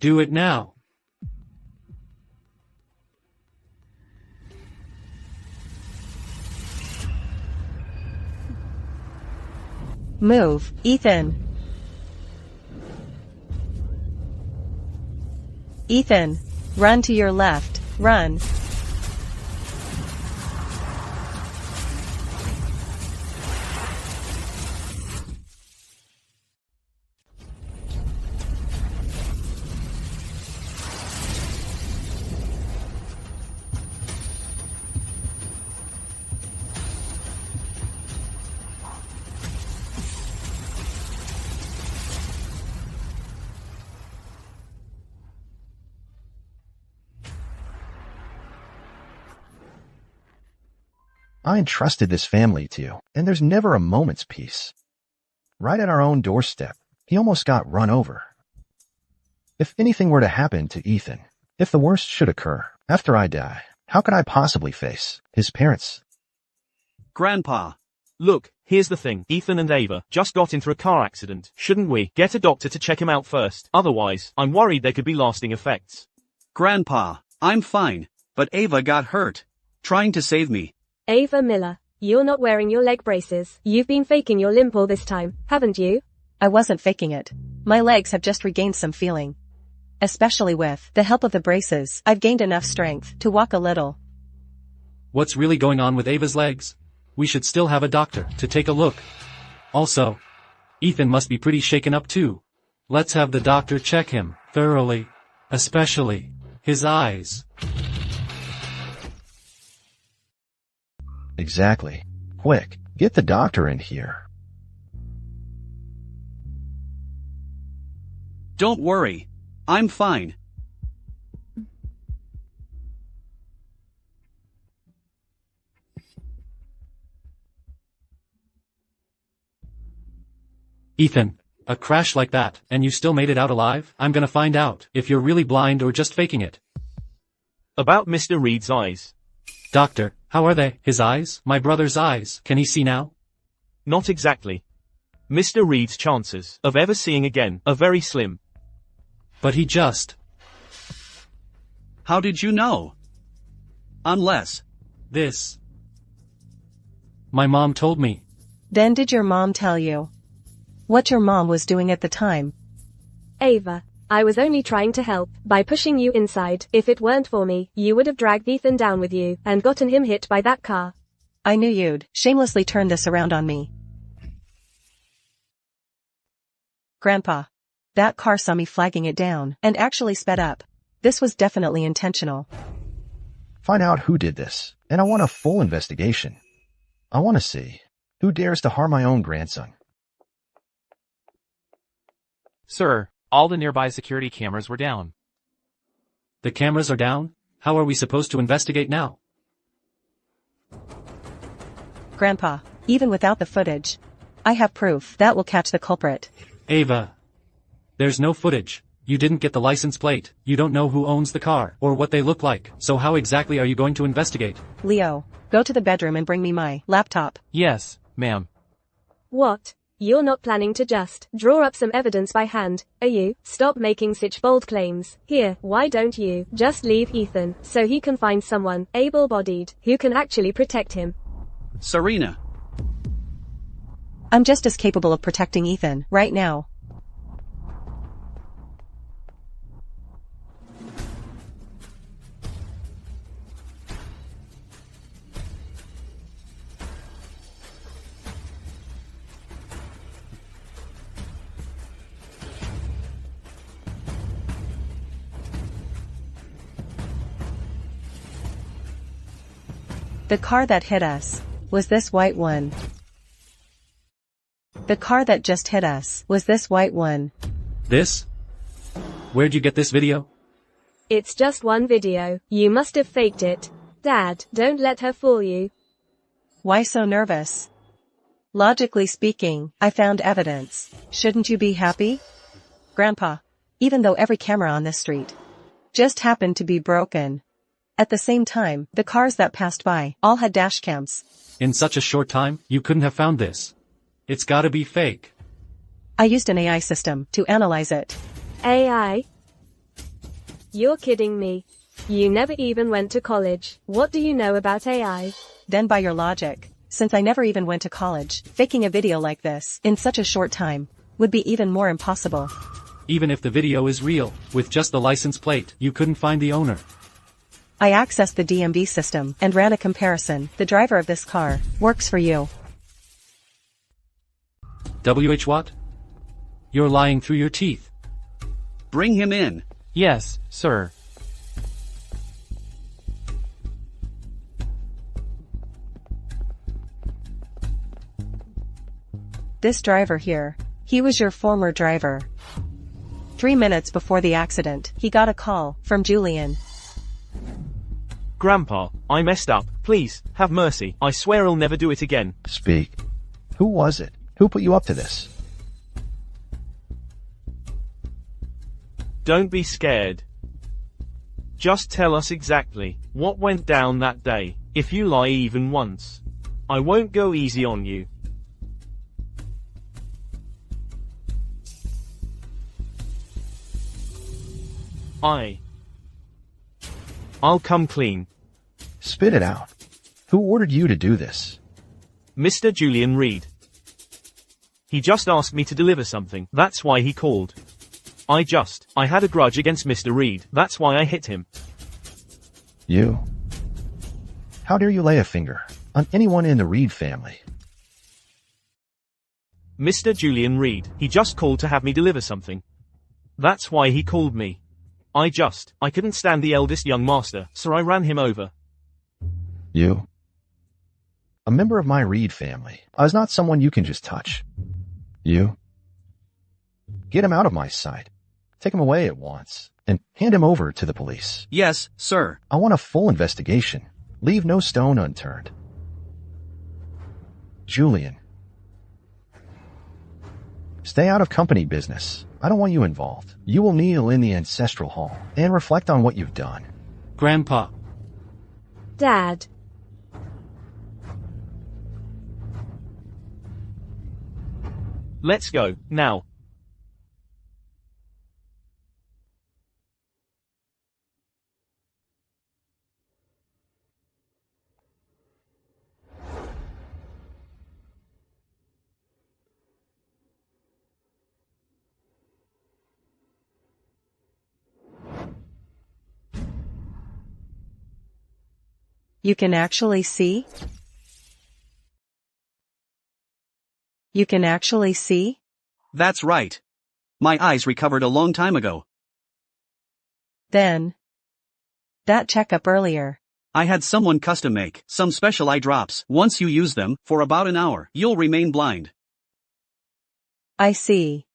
Do it now. Move, Ethan. Ethan, run to your left, run. I entrusted this family to you, and there's never a moment's peace. Right at our own doorstep, he almost got run over. If anything were to happen to Ethan, if the worst should occur after I die, how could I possibly face his parents? Grandpa. Look, here's the thing. Ethan and Ava just got into a car accident. Shouldn't we get a doctor to check him out first? Otherwise, I'm worried there could be lasting effects. Grandpa, I'm fine, but Ava got hurt. Trying to save me. Ava Miller, you're not wearing your leg braces. You've been faking your limp all this time, haven't you? I wasn't faking it. My legs have just regained some feeling. Especially with the help of the braces, I've gained enough strength to walk a little. What's really going on with Ava's legs? We should still have a doctor to take a look. Also, Ethan must be pretty shaken up too. Let's have the doctor check him thoroughly, especially his eyes. Exactly. Quick, get the doctor in here. Don't worry. I'm fine. Ethan, a crash like that, and you still made it out alive? I'm gonna find out if you're really blind or just faking it. About Mr. Reed's eyes. Doctor, how are they? His eyes? My brother's eyes. Can he see now? Not exactly. Mr. Reed's chances of ever seeing again are very slim. But he just... How did you know? Unless. This. My mom told me. Then did your mom tell you what your mom was doing at the time? Ava, I was only trying to help by pushing you inside. If it weren't for me, you would have dragged Ethan down with you and gotten him hit by that car. I knew you'd shamelessly turn this around on me. Grandpa, that car saw me flagging it down and actually sped up. This was definitely intentional. Find out who did this, and I want a full investigation. I want to see who dares to harm my own grandson. Sir, all the nearby security cameras were down. The cameras are down? How are we supposed to investigate now? Grandpa, even without the footage, I have proof that will catch the culprit. Ava. There's no footage. You didn't get the license plate. You don't know who owns the car or what they look like. So how exactly are you going to investigate? Leo, go to the bedroom and bring me my laptop. Yes, ma'am. What? You're not planning to just draw up some evidence by hand, are you? Stop making such bold claims. Here, why don't you just leave Ethan so he can find someone able-bodied who can actually protect him? Serena. I'm just as capable of protecting Ethan right now. The car that hit us was this white one. The car that just hit us was this white one. This? Where'd you get this video? It's just one video. You must have faked it. Dad, don't let her fool you. Why so nervous? Logically speaking, I found evidence. Shouldn't you be happy? Grandpa, even though every camera on this street just happened to be broken, at the same time, the cars that passed by all had dash cams. In such a short time, you couldn't have found this. It's gotta be fake. I used an AI system to analyze it. AI? You're kidding me. You never even went to college. What do you know about AI? Then by your logic, since I never even went to college, faking a video like this in such a short time would be even more impossible. Even if the video is real, with just the license plate, you couldn't find the owner. I accessed the DMV system and ran a comparison. The driver of this car works for you. WH what? You're lying through your teeth. Bring him in. Yes, sir. This driver here, he was your former driver. 3 minutes before the accident, he got a call from Julian. Grandpa, I messed up. Please, have mercy. I swear I'll never do it again. Speak. Who was it? Who put you up to this? Don't be scared. Just tell us exactly what went down that day. If you lie even once, I won't go easy on you. I'll come clean. Spit it out. Who ordered you to do this? Mr. Julian Reed. He just asked me to deliver something. That's why he called. I had a grudge against Mr. Reed. That's why I hit him. You? How dare you lay a finger on anyone in the Reed family? Mr. Julian Reed. He just called to have me deliver something. That's why he called me. I couldn't stand the eldest young master, so I ran him over. You? A member of my Reed family. I was not someone you can just touch. You? Get him out of my sight. Take him away at once, and hand him over to the police. Yes, sir. I want a full investigation. Leave no stone unturned. Julian. Stay out of company business. I don't want you involved. You will kneel in the ancestral hall and reflect on what you've done. Grandpa. Dad. Let's go, now. You can actually see? You can actually see? That's right. My eyes recovered a long time ago. Then. That checkup earlier. I had someone custom make some special eye drops. Once you use them, for about an hour, you'll remain blind. I see.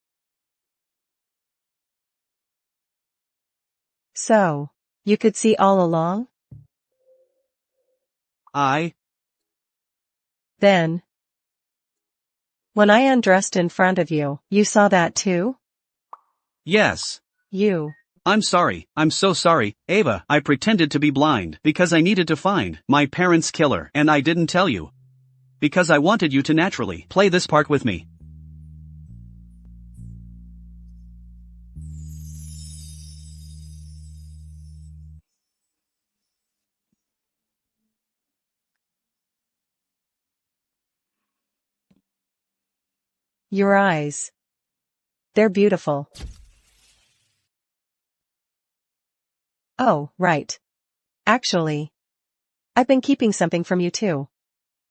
So, you could see all along? Then. When I undressed in front of you, you saw that too? Yes. You. I'm sorry, I'm so sorry, Ava. I pretended to be blind because I needed to find my parents' killer, and I didn't tell you. Because I wanted you to naturally play this part with me. Your eyes. They're beautiful. Oh, right. Actually, I've been keeping something from you too.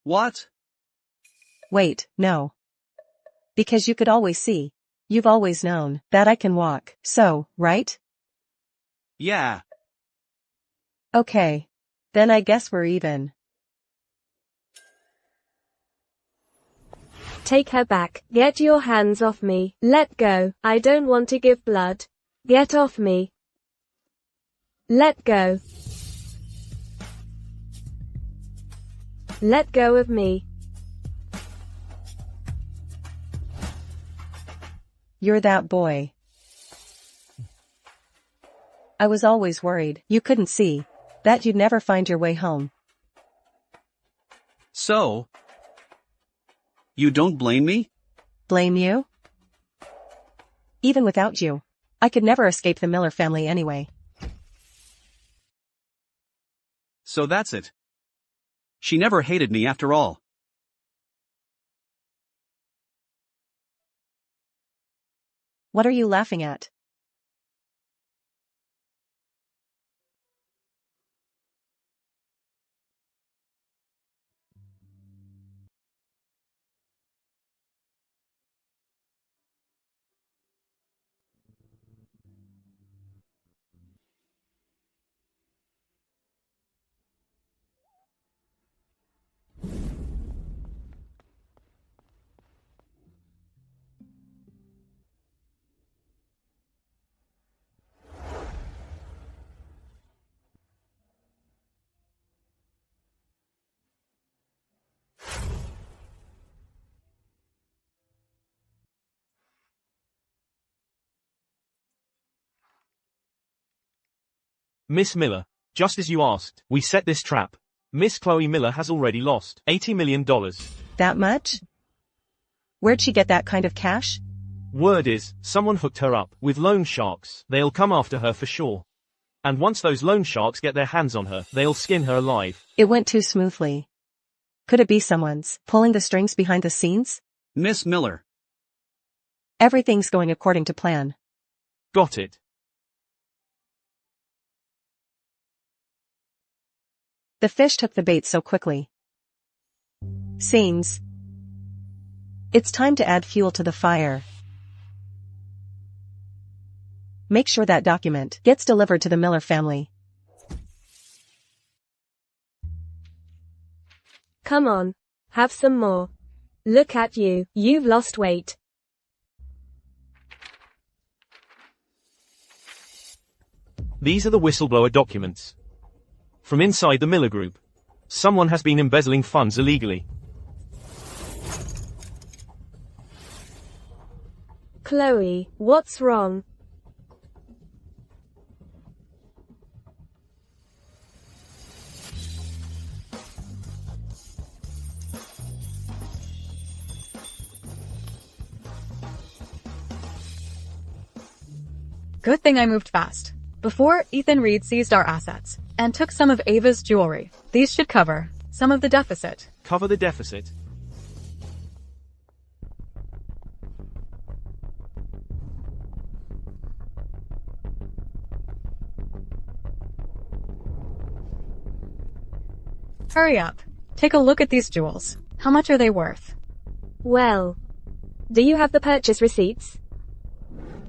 What? Wait, no. Because you could always see. You've always known that I can walk, so, right? Yeah. Okay. Then I guess we're even. Take her back. Get your hands off me. Let go. I don't want to give blood. Get off me. Let go. Let go of me. You're that boy. I was always worried you couldn't see, that you'd never find your way home. So? You don't blame me? Blame you? Even without you, I could never escape the Miller family anyway. So that's it. She never hated me after all. What are you laughing at? Miss Miller, just as you asked, we set this trap. Miss Chloe Miller has already lost $80 million. That much? Where'd she get that kind of cash? Word is, someone hooked her up with loan sharks. They'll come after her for sure. And once those loan sharks get their hands on her, they'll skin her alive. It went too smoothly. Could it be someone's pulling the strings behind the scenes? Miss Miller. Everything's going according to plan. Got it. The fish took the bait so quickly. Scenes. It's time to add fuel to the fire. Make sure that document gets delivered to the Miller family. Come on. Have some more. Look at you. You've lost weight. These are the whistleblower documents. From inside the Miller Group. Someone has been embezzling funds illegally. Chloe, what's wrong? Good thing I moved fast. Before, Ethan Reed seized our assets and took some of Ava's jewelry. These should cover some of the deficit. Cover the deficit. Hurry up. Take a look at these jewels. How much are they worth? Well, do you have the purchase receipts?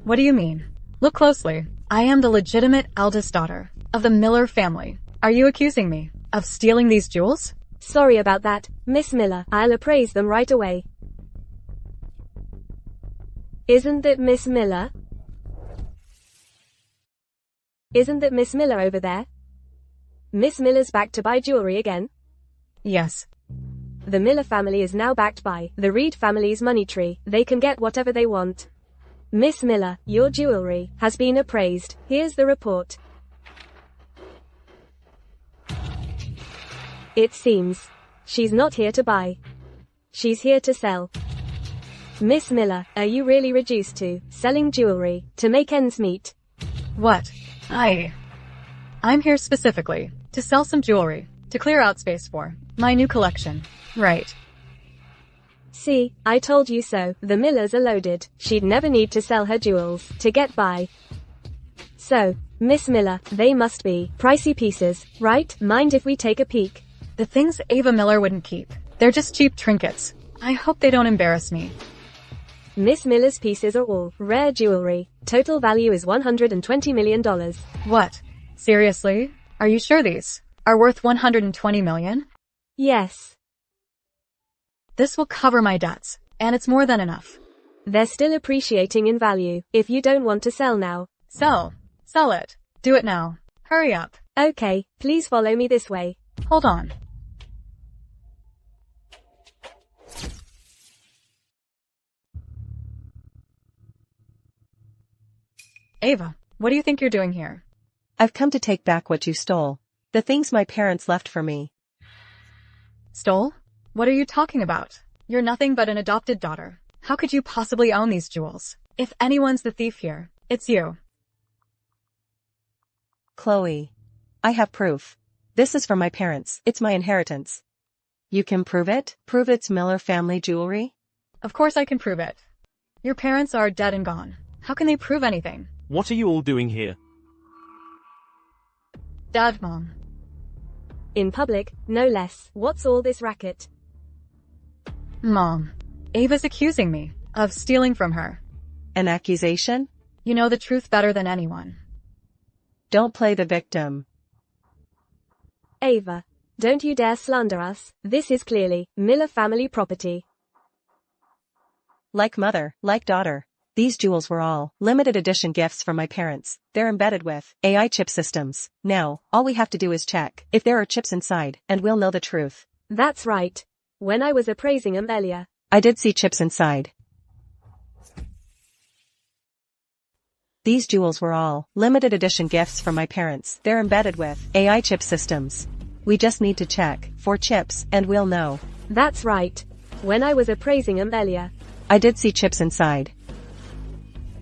What do you mean? Look closely. I am the legitimate eldest daughter of the Miller family. Are you accusing me of stealing these jewels? Sorry about that, Miss Miller. I'll appraise them right away. Isn't that Miss Miller? Isn't that Miss Miller over there? Miss Miller's back to buy jewelry again? Yes. The Miller family is now backed by the Reed family's money tree. They can get whatever they want. Miss Miller, your jewelry has been appraised. Here's the report. It seems she's not here to buy. She's here to sell. Miss Miller, are you really reduced to selling jewelry to make ends meet? What? I'm here specifically to sell some jewelry to clear out space for my new collection. Right. See, I told you so. The Millers are loaded. She'd never need to sell her jewels to get by. So, Miss Miller, they must be pricey pieces, right? Mind if we take a peek? The things Ava Miller wouldn't keep. They're just cheap trinkets. I hope they don't embarrass me. Miss Miller's pieces are all rare jewelry. Total value is $120 million. What? Seriously? Are you sure these are worth $120 million? Yes. This will cover my debts, and it's more than enough. They're still appreciating in value. If you don't want to sell now. Sell it. Do it now. Hurry up. Okay, please follow me this way. Hold on. Ava, what do you think you're doing here? I've come to take back what you stole. The things my parents left for me. Stole? What are you talking about? You're nothing but an adopted daughter. How could you possibly own these jewels? If anyone's the thief here, it's you. Chloe. I have proof. This is from my parents. It's my inheritance. You can prove it? Prove it's Miller family jewelry? Of course I can prove it. Your parents are dead and gone. How can they prove anything? What are you all doing here? Dad, Mom. In public, no less. What's all this racket? Mom. Ava's accusing me of stealing from her. An accusation? You know the truth better than anyone. Don't play the victim. Ava, don't you dare slander us. This is clearly Miller family property. Like mother, like daughter. These jewels were all limited edition gifts from my parents. They're embedded with AI chip systems. Now, all we have to do is check if there are chips inside, and we'll know the truth. That's right. When I was appraising them earlier, I did see chips inside. These jewels were all limited edition gifts from my parents. They're embedded with AI chip systems. We just need to check for chips, and we'll know. That's right. When I was appraising them earlier, I did see chips inside.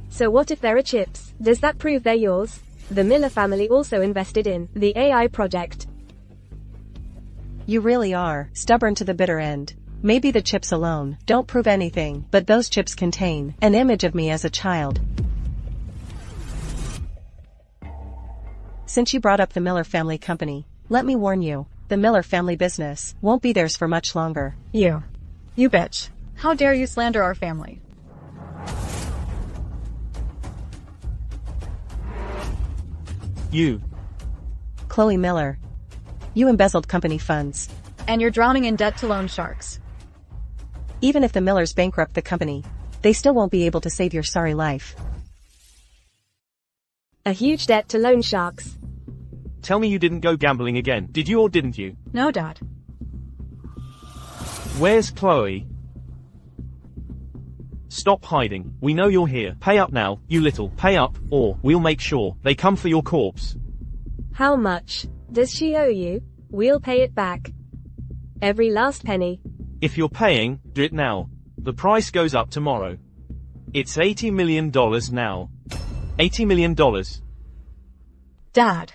So what if there are chips? Does that prove they're yours? The Miller family also invested in the AI project. You really are stubborn to the bitter end. Maybe the chips alone don't prove anything, but those chips contain an image of me as a child. Since you brought up the Miller family company, let me warn you, the Miller family business won't be theirs for much longer. You bitch. How dare you slander our family? You. Chloe Miller. You embezzled company funds. And you're drowning in debt to loan sharks. Even if the Millers bankrupt the company, they still won't be able to save your sorry life. A huge debt to loan sharks. Tell me you didn't go gambling again, did you or didn't you? No, Dad. Where's Chloe? Stop hiding. We know you're here. Pay up now, you little. Pay up, or we'll make sure they come for your corpse. How much does she owe you? We'll pay it back. Every last penny. If you're paying, do it now. The price goes up tomorrow. It's $80 million now. $80 million. Dad.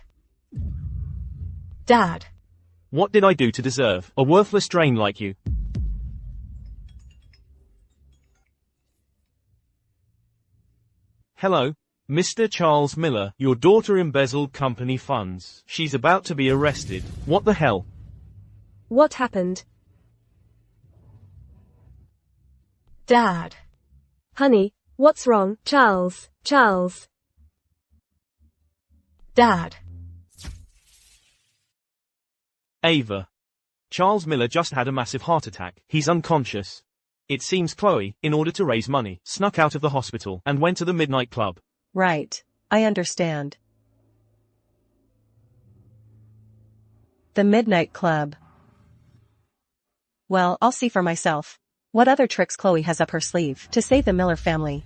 Dad. What did I do to deserve a worthless drain like you? Hello, Mr. Charles Miller. Your daughter embezzled company funds. She's about to be arrested. What the hell? What happened? Dad. Honey, what's wrong? Charles. Charles. Dad. Ava. Charles Miller just had a massive heart attack. He's unconscious. It seems Chloe, in order to raise money, snuck out of the hospital and went to the midnight club. Right. I understand. The Midnight Club. Well, I'll see for myself. What other tricks Chloe has up her sleeve to save the Miller family?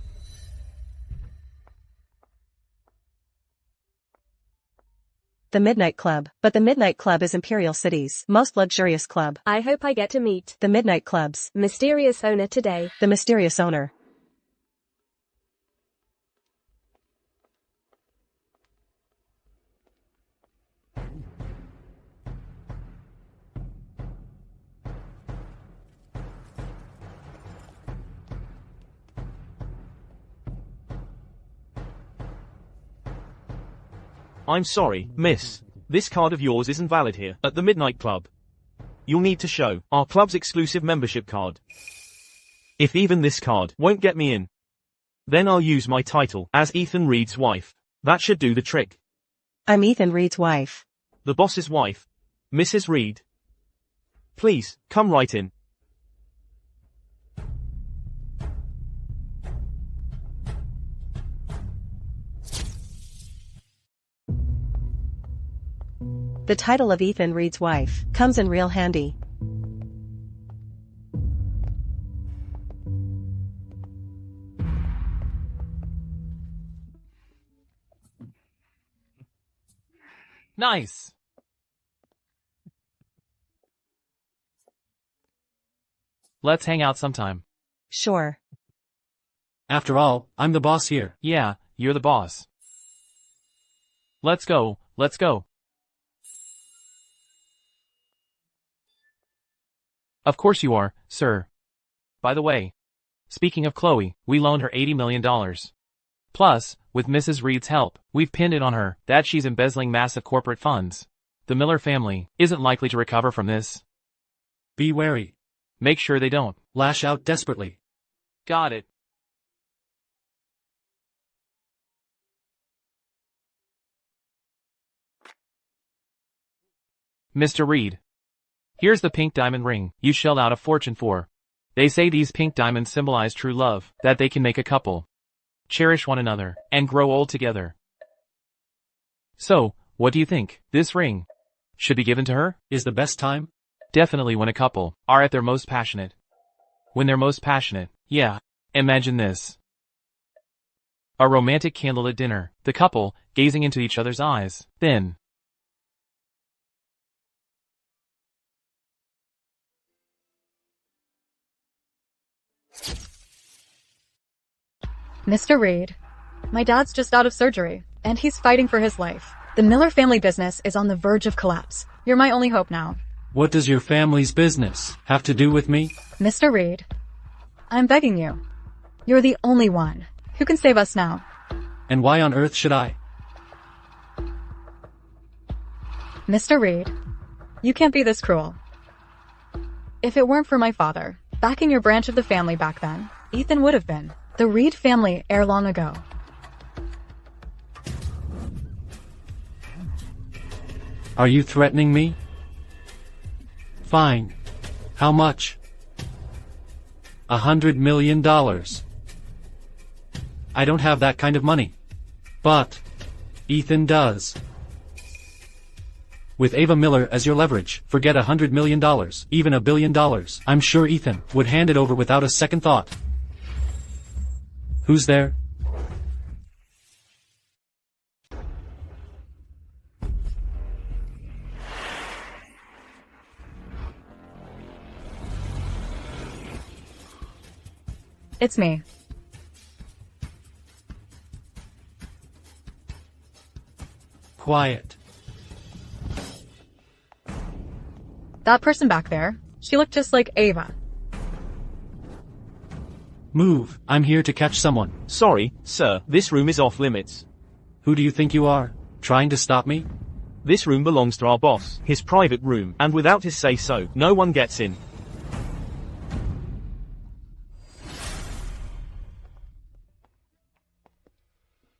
The Midnight Club. But the Midnight Club is Imperial City's most luxurious club. I hope I get to meet The Midnight Club's mysterious owner today. the mysterious owner. I'm sorry, miss. This card of yours isn't valid here at the Midnight Club. You'll need to show our club's exclusive membership card. If even this card won't get me in, then I'll use my title as Ethan Reed's wife. That should do the trick. I'm Ethan Reed's wife. The boss's wife. Mrs. Reed. Please, come right in. The title of Ethan Reed's wife comes in real handy. Nice. Let's hang out sometime. Sure. After all, I'm the boss here. Yeah, you're the boss. Let's go, let's go. Of course you are, sir. By the way, speaking of Chloe, we loaned her $80 million. Plus, with Mrs. Reed's help, we've pinned it on her that she's embezzling massive corporate funds. The Miller family isn't likely to recover from this. Be wary. Make sure they don't. Lash out desperately. Got it. Mr. Reed. Here's the pink diamond ring you shelled out a fortune for. They say these pink diamonds symbolize true love, that they can make a couple cherish one another and grow old together. So, what do you think? This ring should be given to her? Is the best time? Definitely when a couple are at their most passionate. When they're most passionate, yeah. Imagine this. A romantic candlelit dinner, the couple gazing into each other's eyes, then Mr. Reed. My dad's just out of surgery, and he's fighting for his life. The Miller family business is on the verge of collapse. You're my only hope now. What does your family's business have to do with me? Mr. Reed. I'm begging you. You're the only one who can save us now. And why on earth should I? Mr. Reed. You can't be this cruel. If it weren't for my father backing your branch of the family back then, Ethan would have been the Reed family ere long ago. Are you threatening me? Fine. How much? $100 million. I don't have that kind of money. But Ethan does. With Ava Miller as your leverage, forget $100 million, even $1 billion. I'm sure Ethan would hand it over without a second thought. Who's there? It's me. Quiet. That person back there, she looked just like Ava. Move. I'm here to catch someone. Sorry, sir, this room is off limits. Who do you think you are? Trying to stop me? This room belongs to our boss, his private room, and without his say-so, no one gets in.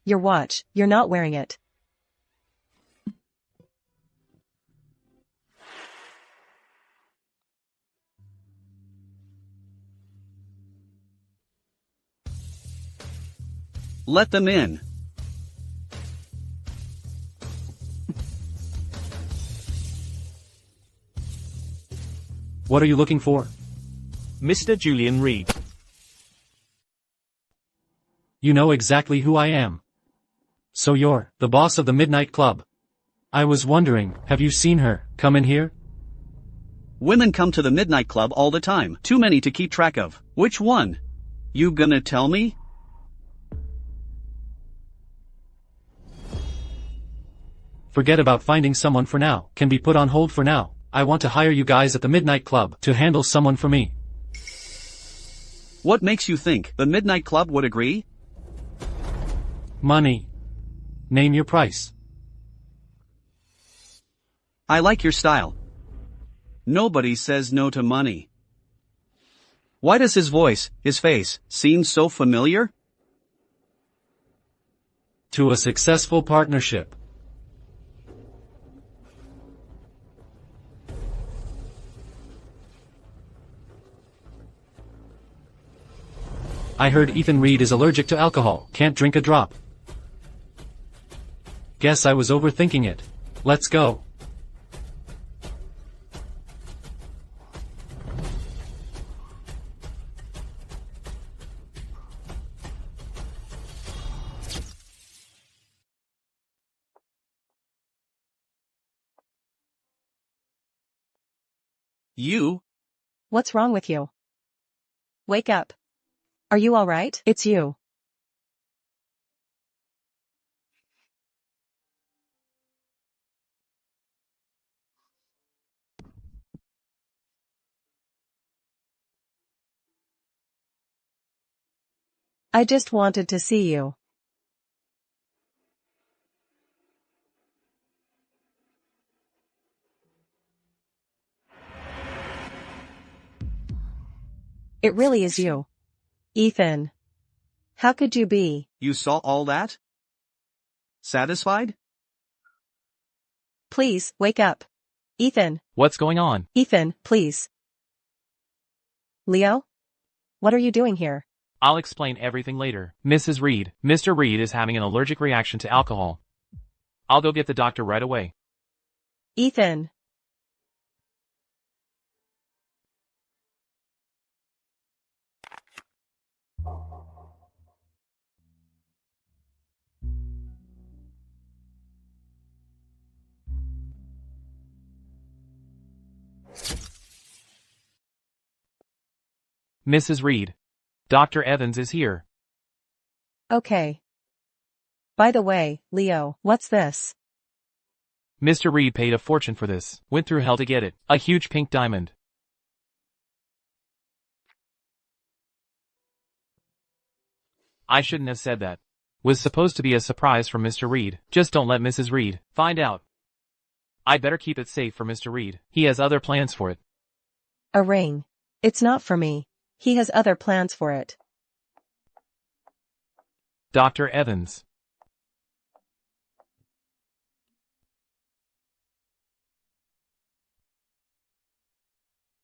Your watch, you're not wearing it. Let them in. What are you looking for? Mr. Julian Reed. You know exactly who I am. So you're the boss of the Midnight Club. I was wondering, have you seen her come in here? Women come to the Midnight Club all the time. Too many to keep track of. Which one? You gonna tell me? Forget about finding someone for now. Can be put on hold for now. I want to hire you guys at the Midnight Club to handle someone for me. What makes you think the Midnight Club would agree? Money. Name your price. I like your style. Nobody says no to money. Why does his voice, his face, seem so familiar? To a successful partnership. I heard Ethan Reed is allergic to alcohol, can't drink a drop. Guess I was overthinking it. Let's go. You? What's wrong with you? Wake up. Are you all right? It's you. I just wanted to see you. It really is you. Ethan. How could you be? You saw all that? Satisfied? Please, wake up. Ethan. What's going on? Ethan, please. Leo? What are you doing here? I'll explain everything later. Mrs. Reed, Mr. Reed is having an allergic reaction to alcohol. I'll go get the doctor right away. Ethan. Mrs. Reed. Dr. Evans is here. Okay. By the way, Leo, what's this? Mr. Reed paid a fortune for this. Went through hell to get it. A huge pink diamond. I shouldn't have said that. Was supposed to be a surprise from Mr. Reed. Just don't let Mrs. Reed find out. I'd better keep it safe for Mr. Reed. He has other plans for it. A ring. It's not for me. He has other plans for it. Dr. Evans.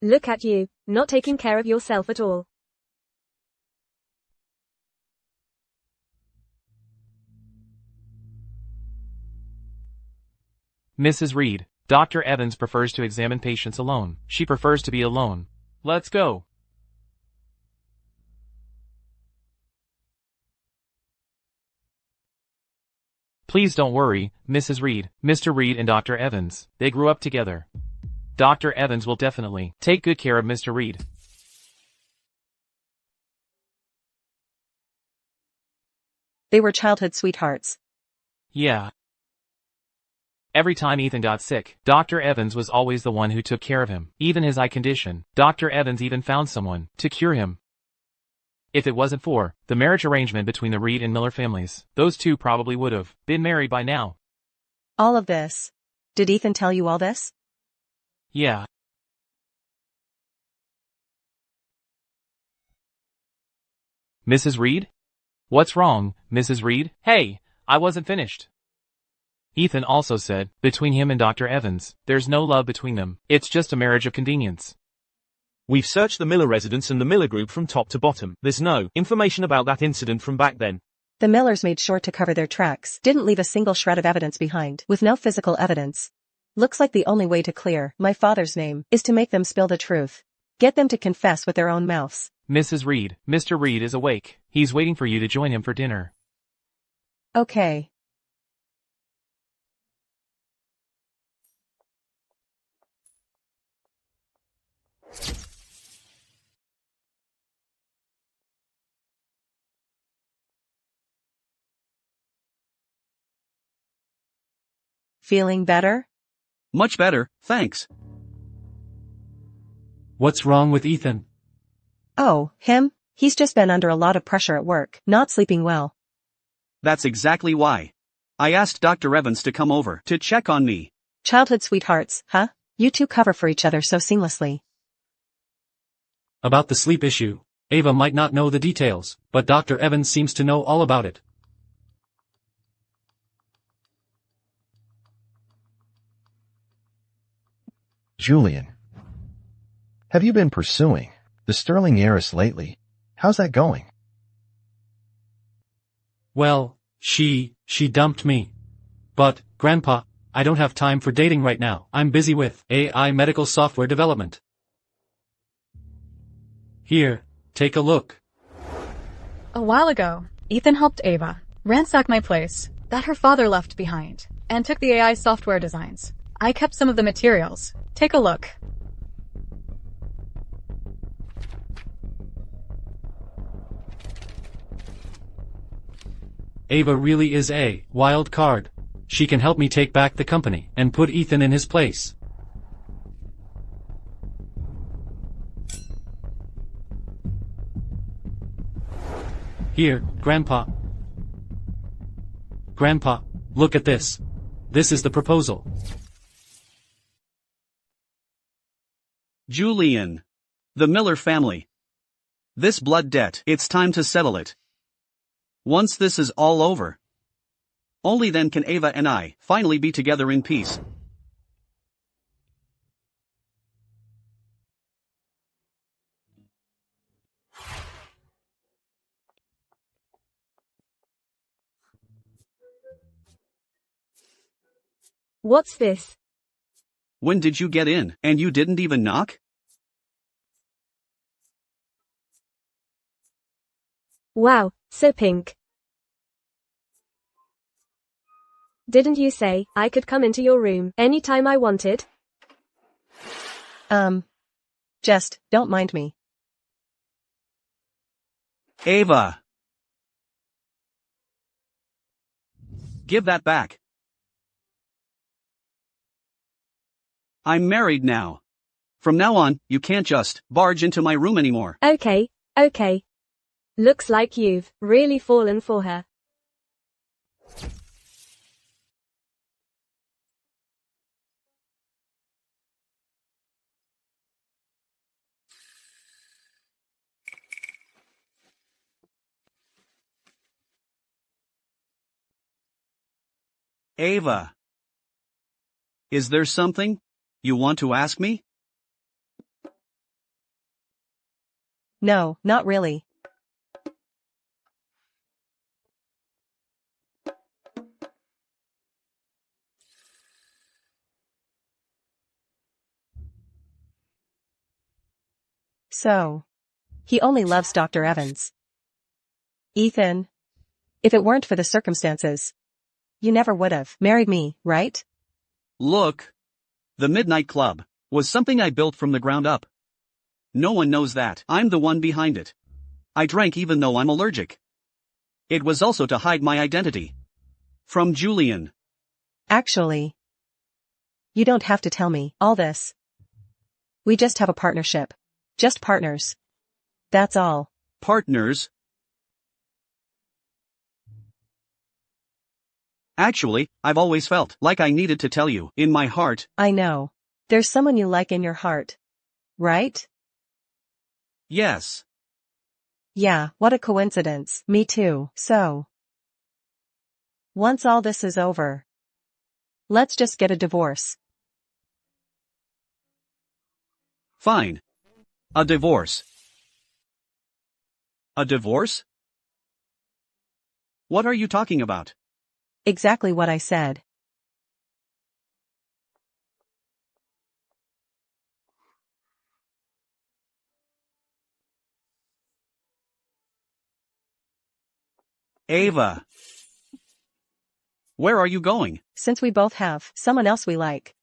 Look at you, not taking care of yourself at all. Mrs. Reed. Dr. Evans prefers to examine patients alone. She prefers to be alone. Let's go. Please don't worry, Mrs. Reed. Mr. Reed and Dr. Evans, they grew up together. Dr. Evans will definitely take good care of Mr. Reed. They were childhood sweethearts. Yeah. Every time Ethan got sick, Dr. Evans was always the one who took care of him. Even his eye condition, Dr. Evans even found someone to cure him. If it wasn't for the marriage arrangement between the Reed and Miller families, those two probably would have been married by now. All of this. Did Ethan tell you all this? Yeah. Mrs. Reed? What's wrong, Mrs. Reed? Hey, I wasn't finished. Ethan also said, between him and Dr. Evans, there's no love between them. It's just a marriage of convenience. We've searched the Miller residence and the Miller group from top to bottom. There's no information about that incident from back then. The Millers made sure to cover their tracks, didn't leave a single shred of evidence behind, with no physical evidence. Looks like the only way to clear my father's name is to make them spill the truth. Get them to confess with their own mouths. Mrs. Reed, Mr. Reed is awake. He's waiting for you to join him for dinner. Okay. Feeling better? Much better, thanks. What's wrong with Ethan? Oh, him? He's just been under a lot of pressure at work, not sleeping well. That's exactly why. I asked Dr. Evans to come over to check on me. Childhood sweethearts, huh? You two cover for each other so seamlessly. About the sleep issue, Ava might not know the details, but Dr. Evans seems to know all about it. Julian. Have you been pursuing the Sterling heiress lately? How's that going? Well, she dumped me. But, Grandpa, I don't have time for dating right now. I'm busy with AI medical software development. Here, take a look. A while ago, Ethan helped Ava ransack my place that her father left behind and took the AI software designs. I kept some of the materials. Take a look. Ava really is a wild card. She can help me take back the company and put Ethan in his place. Here, Grandpa. Grandpa, look at this. This is the proposal. Julian. The Miller family. This blood debt, it's time to settle it. Once this is all over, only then can Ava and I finally be together in peace. What's this? When did you get in, and you didn't even knock? Wow, so pink. Didn't you say I could come into your room anytime I wanted? Just, don't mind me. Ava. Give that back. I'm married now. From now on, you can't just barge into my room anymore. Okay. Looks like you've really fallen for her. Ava. Is there something you want to ask me? No, not really. So, he only loves Dr. Evans. Ethan. If it weren't for the circumstances, You never would've married me, right? Look. The Midnight Club was something I built from the ground up. No one knows that. I'm the one behind it. I drank even though I'm allergic. It was also to hide my identity. From Julian. Actually, you don't have to tell me all this. We just have a partnership. Just partners. That's all. Partners? Actually, I've always felt like I needed to tell you, in my heart. I know. There's someone you like in your heart. Right? Yes. Yeah, what a coincidence. Me too. So, once all this is over, let's just get a divorce. Fine. A divorce. A divorce? What are you talking about? Exactly what I said. Ava. Where are you going? Since we both have someone else we like,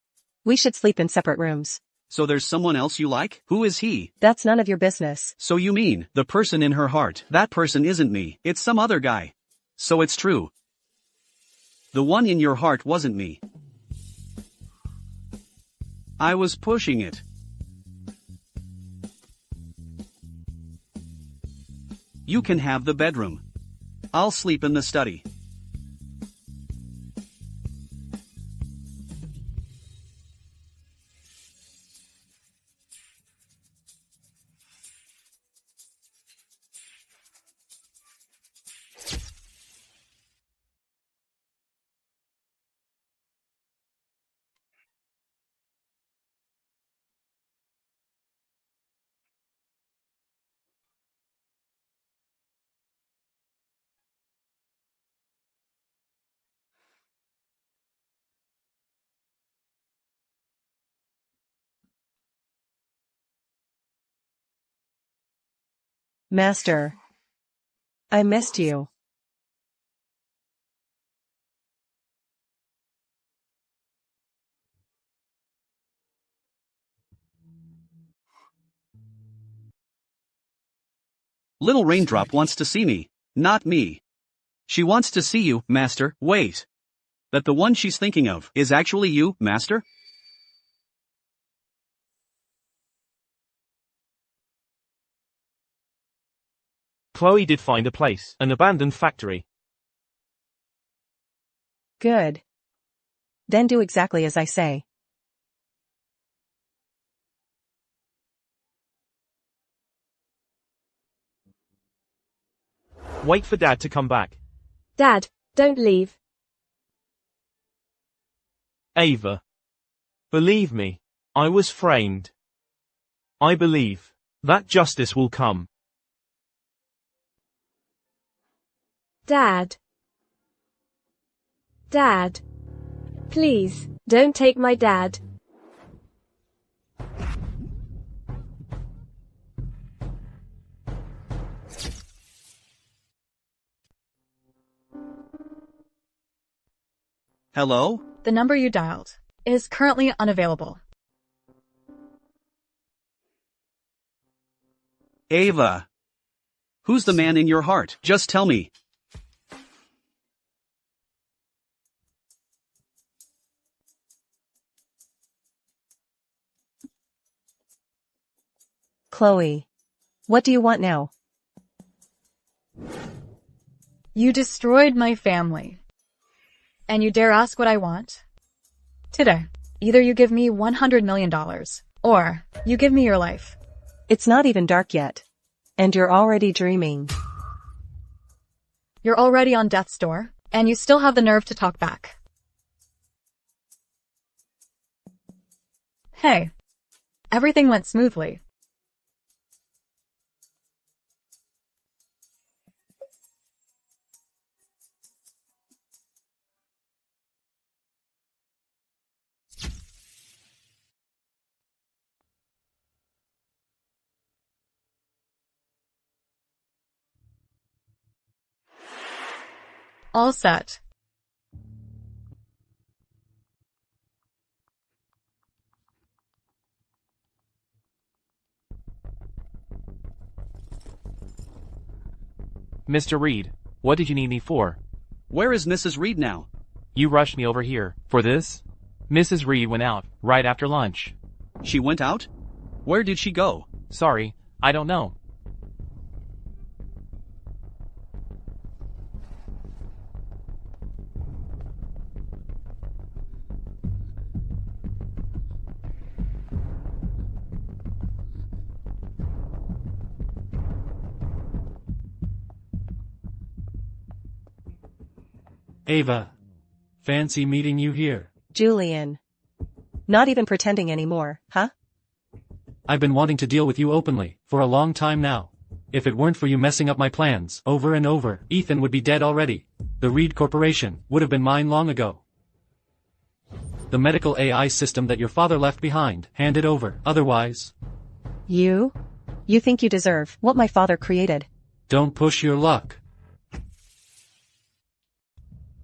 we should sleep in separate rooms. So there's someone else you like? Who is he? That's none of your business. So you mean, the person in her heart, that person isn't me, it's some other guy. So it's true. The one in your heart wasn't me. I was pushing it. You can have the bedroom. I'll sleep in the study. Master. I missed you. Little Raindrop wants to see me, not me. She wants to see you, Master. Wait. That the one she's thinking of is actually you, Master? Chloe did find a place, an abandoned factory. Good. Then do exactly as I say. Wait for Dad to come back. Dad, don't leave. Ava. Believe me. I was framed. I believe that justice will come. Dad. Dad. Please, don't take my dad. Hello? The number you dialed is currently unavailable. Ava. Who's the man in your heart? Just tell me. Chloe. What do you want now? You destroyed my family. And you dare ask what I want? Today, either you give me $100 million, or you give me your life. It's not even dark yet. And you're already dreaming. You're already on death's door, and you still have the nerve to talk back. Hey. Everything went smoothly. All set. Mr. Reed, what did you need me for? Where is Mrs. Reed now? You rushed me over here. For this? Mrs. Reed went out, right after lunch. She went out? Where did she go? Sorry, I don't know. Ava. Fancy meeting you here. Julian. Not even pretending anymore, huh? I've been wanting to deal with you openly, for a long time now. If it weren't for you messing up my plans, over and over, Ethan would be dead already. The Reed Corporation would have been mine long ago. The medical AI system that your father left behind, hand it over, otherwise. You think you deserve what my father created. Don't push your luck.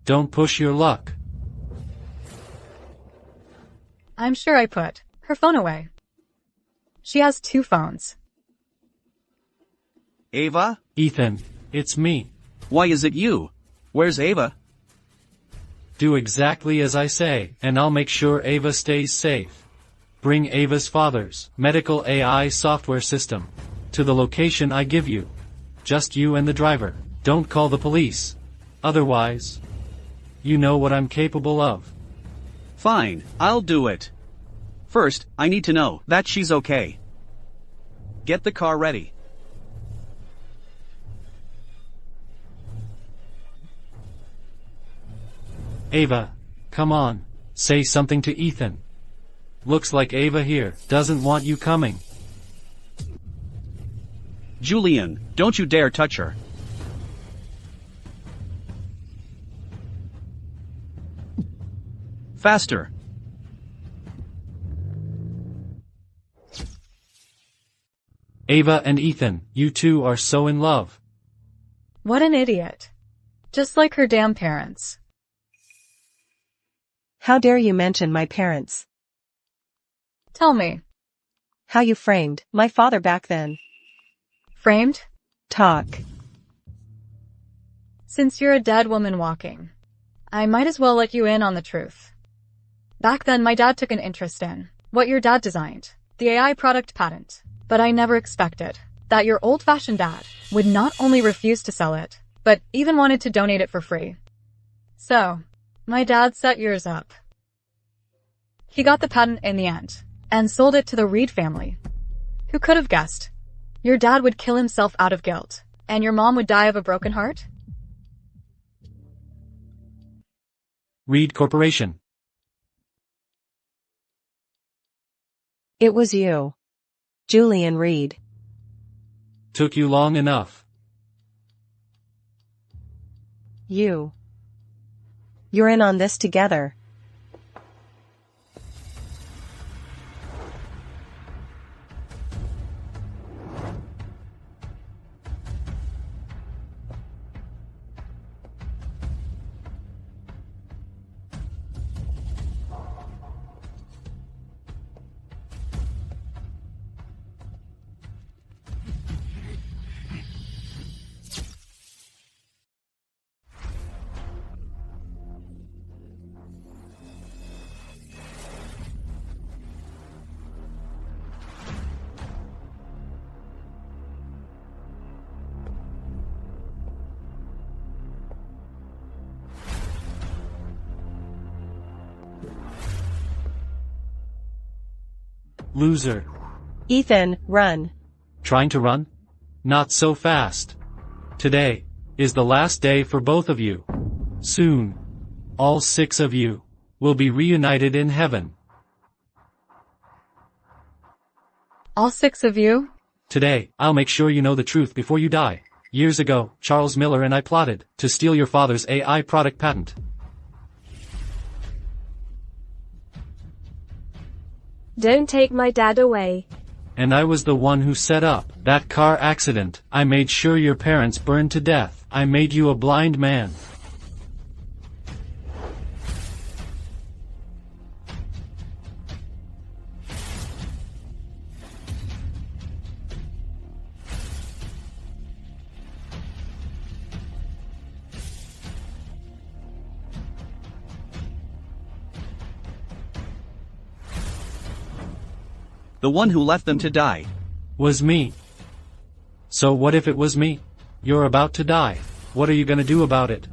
Don't push your luck. I'm sure I put her phone away. She has 2 phones. Ava? Ethan, it's me. Why is it you? Where's Ava? Do exactly as I say, and I'll make sure Ava stays safe. Bring Ava's father's medical AI software system to the location I give you. Just you and the driver. Don't call the police. Otherwise, you know what I'm capable of. Fine, I'll do it. First, I need to know that she's okay. Get the car ready. Ava, come on, say something to Ethan. Looks like Ava here doesn't want you coming. Julian, don't you dare touch her. Faster. Ava and Ethan, you two are so in love. What an idiot. Just like her damn parents. How dare you mention my parents? Tell me. How you framed my father back then. Framed? Talk. Since you're a dead woman walking, I might as well let you in on the truth. Back then my dad took an interest in what your dad designed, the AI product patent. But I never expected that your old-fashioned dad would not only refuse to sell it, but even wanted to donate it for free. So, my dad set yours up. He got the patent in the end, and sold it to the Reed family. Who could have guessed? Your dad would kill himself out of guilt, and your mom would die of a broken heart? Reed Corporation. It was you. Julian Reed. Took you long enough. You're in on this together. Loser. Ethan, run. Trying to run? Not so fast. Today is the last day for both of you. Soon, all 6 of you will be reunited in heaven. All 6 of you? Today, I'll make sure you know the truth before you die. Years ago, Charles Miller and I plotted to steal your father's AI product patent. Don't take my dad away. And I was the one who set up that car accident. I made sure your parents burned to death. I made you a blind man. The one who left them to die. Was me. So what if it was me? You're about to die. What are you gonna do about it?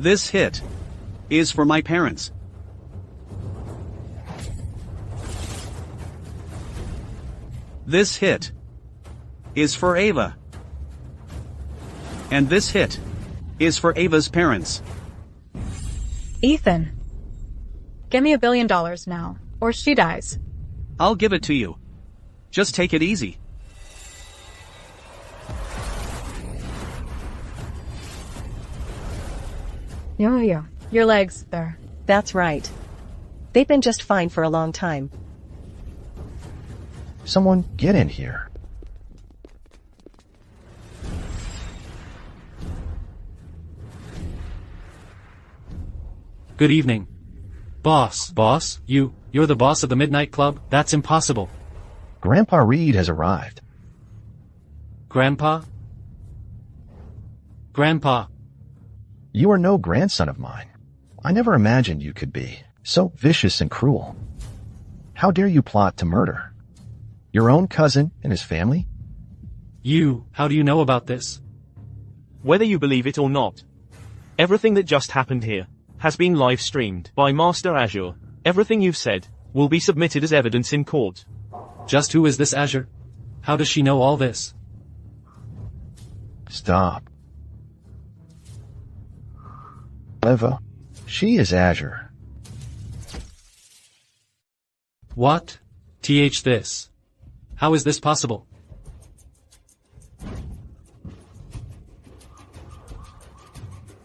This hit is for my parents. This hit is for Ava. And this hit is for Ava's parents. Ethan. Give me $1 billion now, or she dies. I'll give it to you. Just take it easy. Yeah. Your legs, there. That's right. They've been just fine for a long time. Someone get in here. Good evening. Boss, you're the boss of the Midnight Club? That's impossible. Grandpa Reed has arrived. Grandpa? You are no grandson of mine. I never imagined you could be so vicious and cruel. How dare you plot to murder your own cousin and his family? How do you know about this? Whether you believe it or not, everything that just happened here has been live streamed by Master Azure. Everything you've said will be submitted as evidence in court. Just who is this Azure? How does she know all this? Stop. Eva, she is Azure. What? This. How is this possible?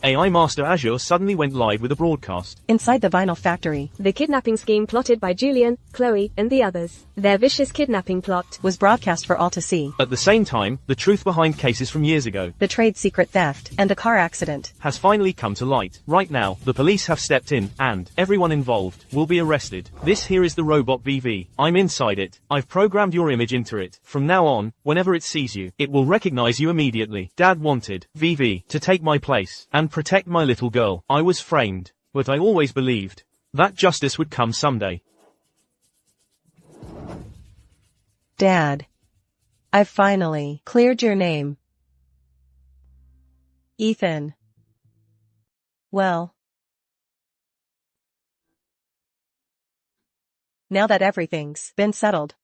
AI Master Azure suddenly went live with a broadcast. Inside the vinyl factory The kidnapping scheme plotted by Julian, Chloe, and the others. Their vicious kidnapping plot. was broadcast for all to see. At the same time, the truth behind cases from years ago The trade secret theft and the car accident. has finally come to light. Right now, the police have stepped in, and everyone involved will be arrested. This here is the robot VV. I'm inside it. I've programmed your image into it. From now on, whenever it sees you, it will recognize you immediately. Dad wanted VV to take my place and protect my little girl. I was framed, but I always believed that justice would come someday. Dad. I've finally cleared your name. Ethan. Well. Now that everything's been settled,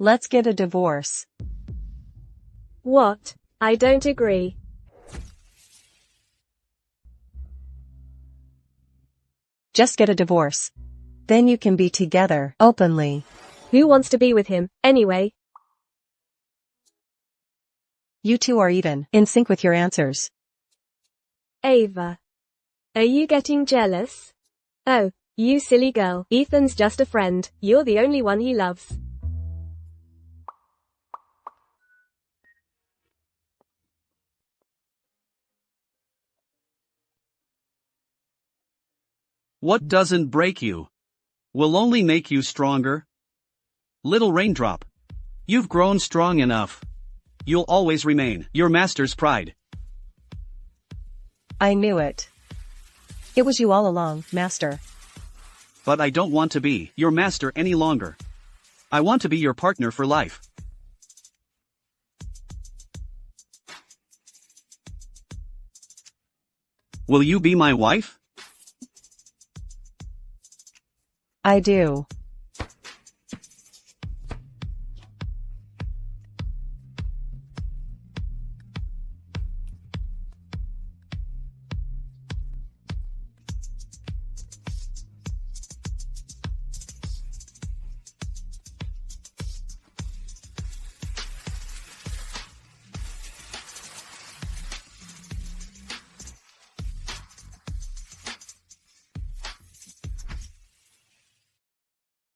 let's get a divorce. What? I don't agree. Just get a divorce. Then you can be together openly. Who wants to be with him, anyway? You two are even in sync with your answers. Ava. Are you getting jealous? Oh, you silly girl. Ethan's just a friend. You're the only one he loves. What doesn't break you will only make you stronger. Little raindrop. You've grown strong enough. You'll always remain your master's pride. I knew it. It was you all along, Master. But I don't want to be your master any longer. I want to be your partner for life. Will you be my wife? I do.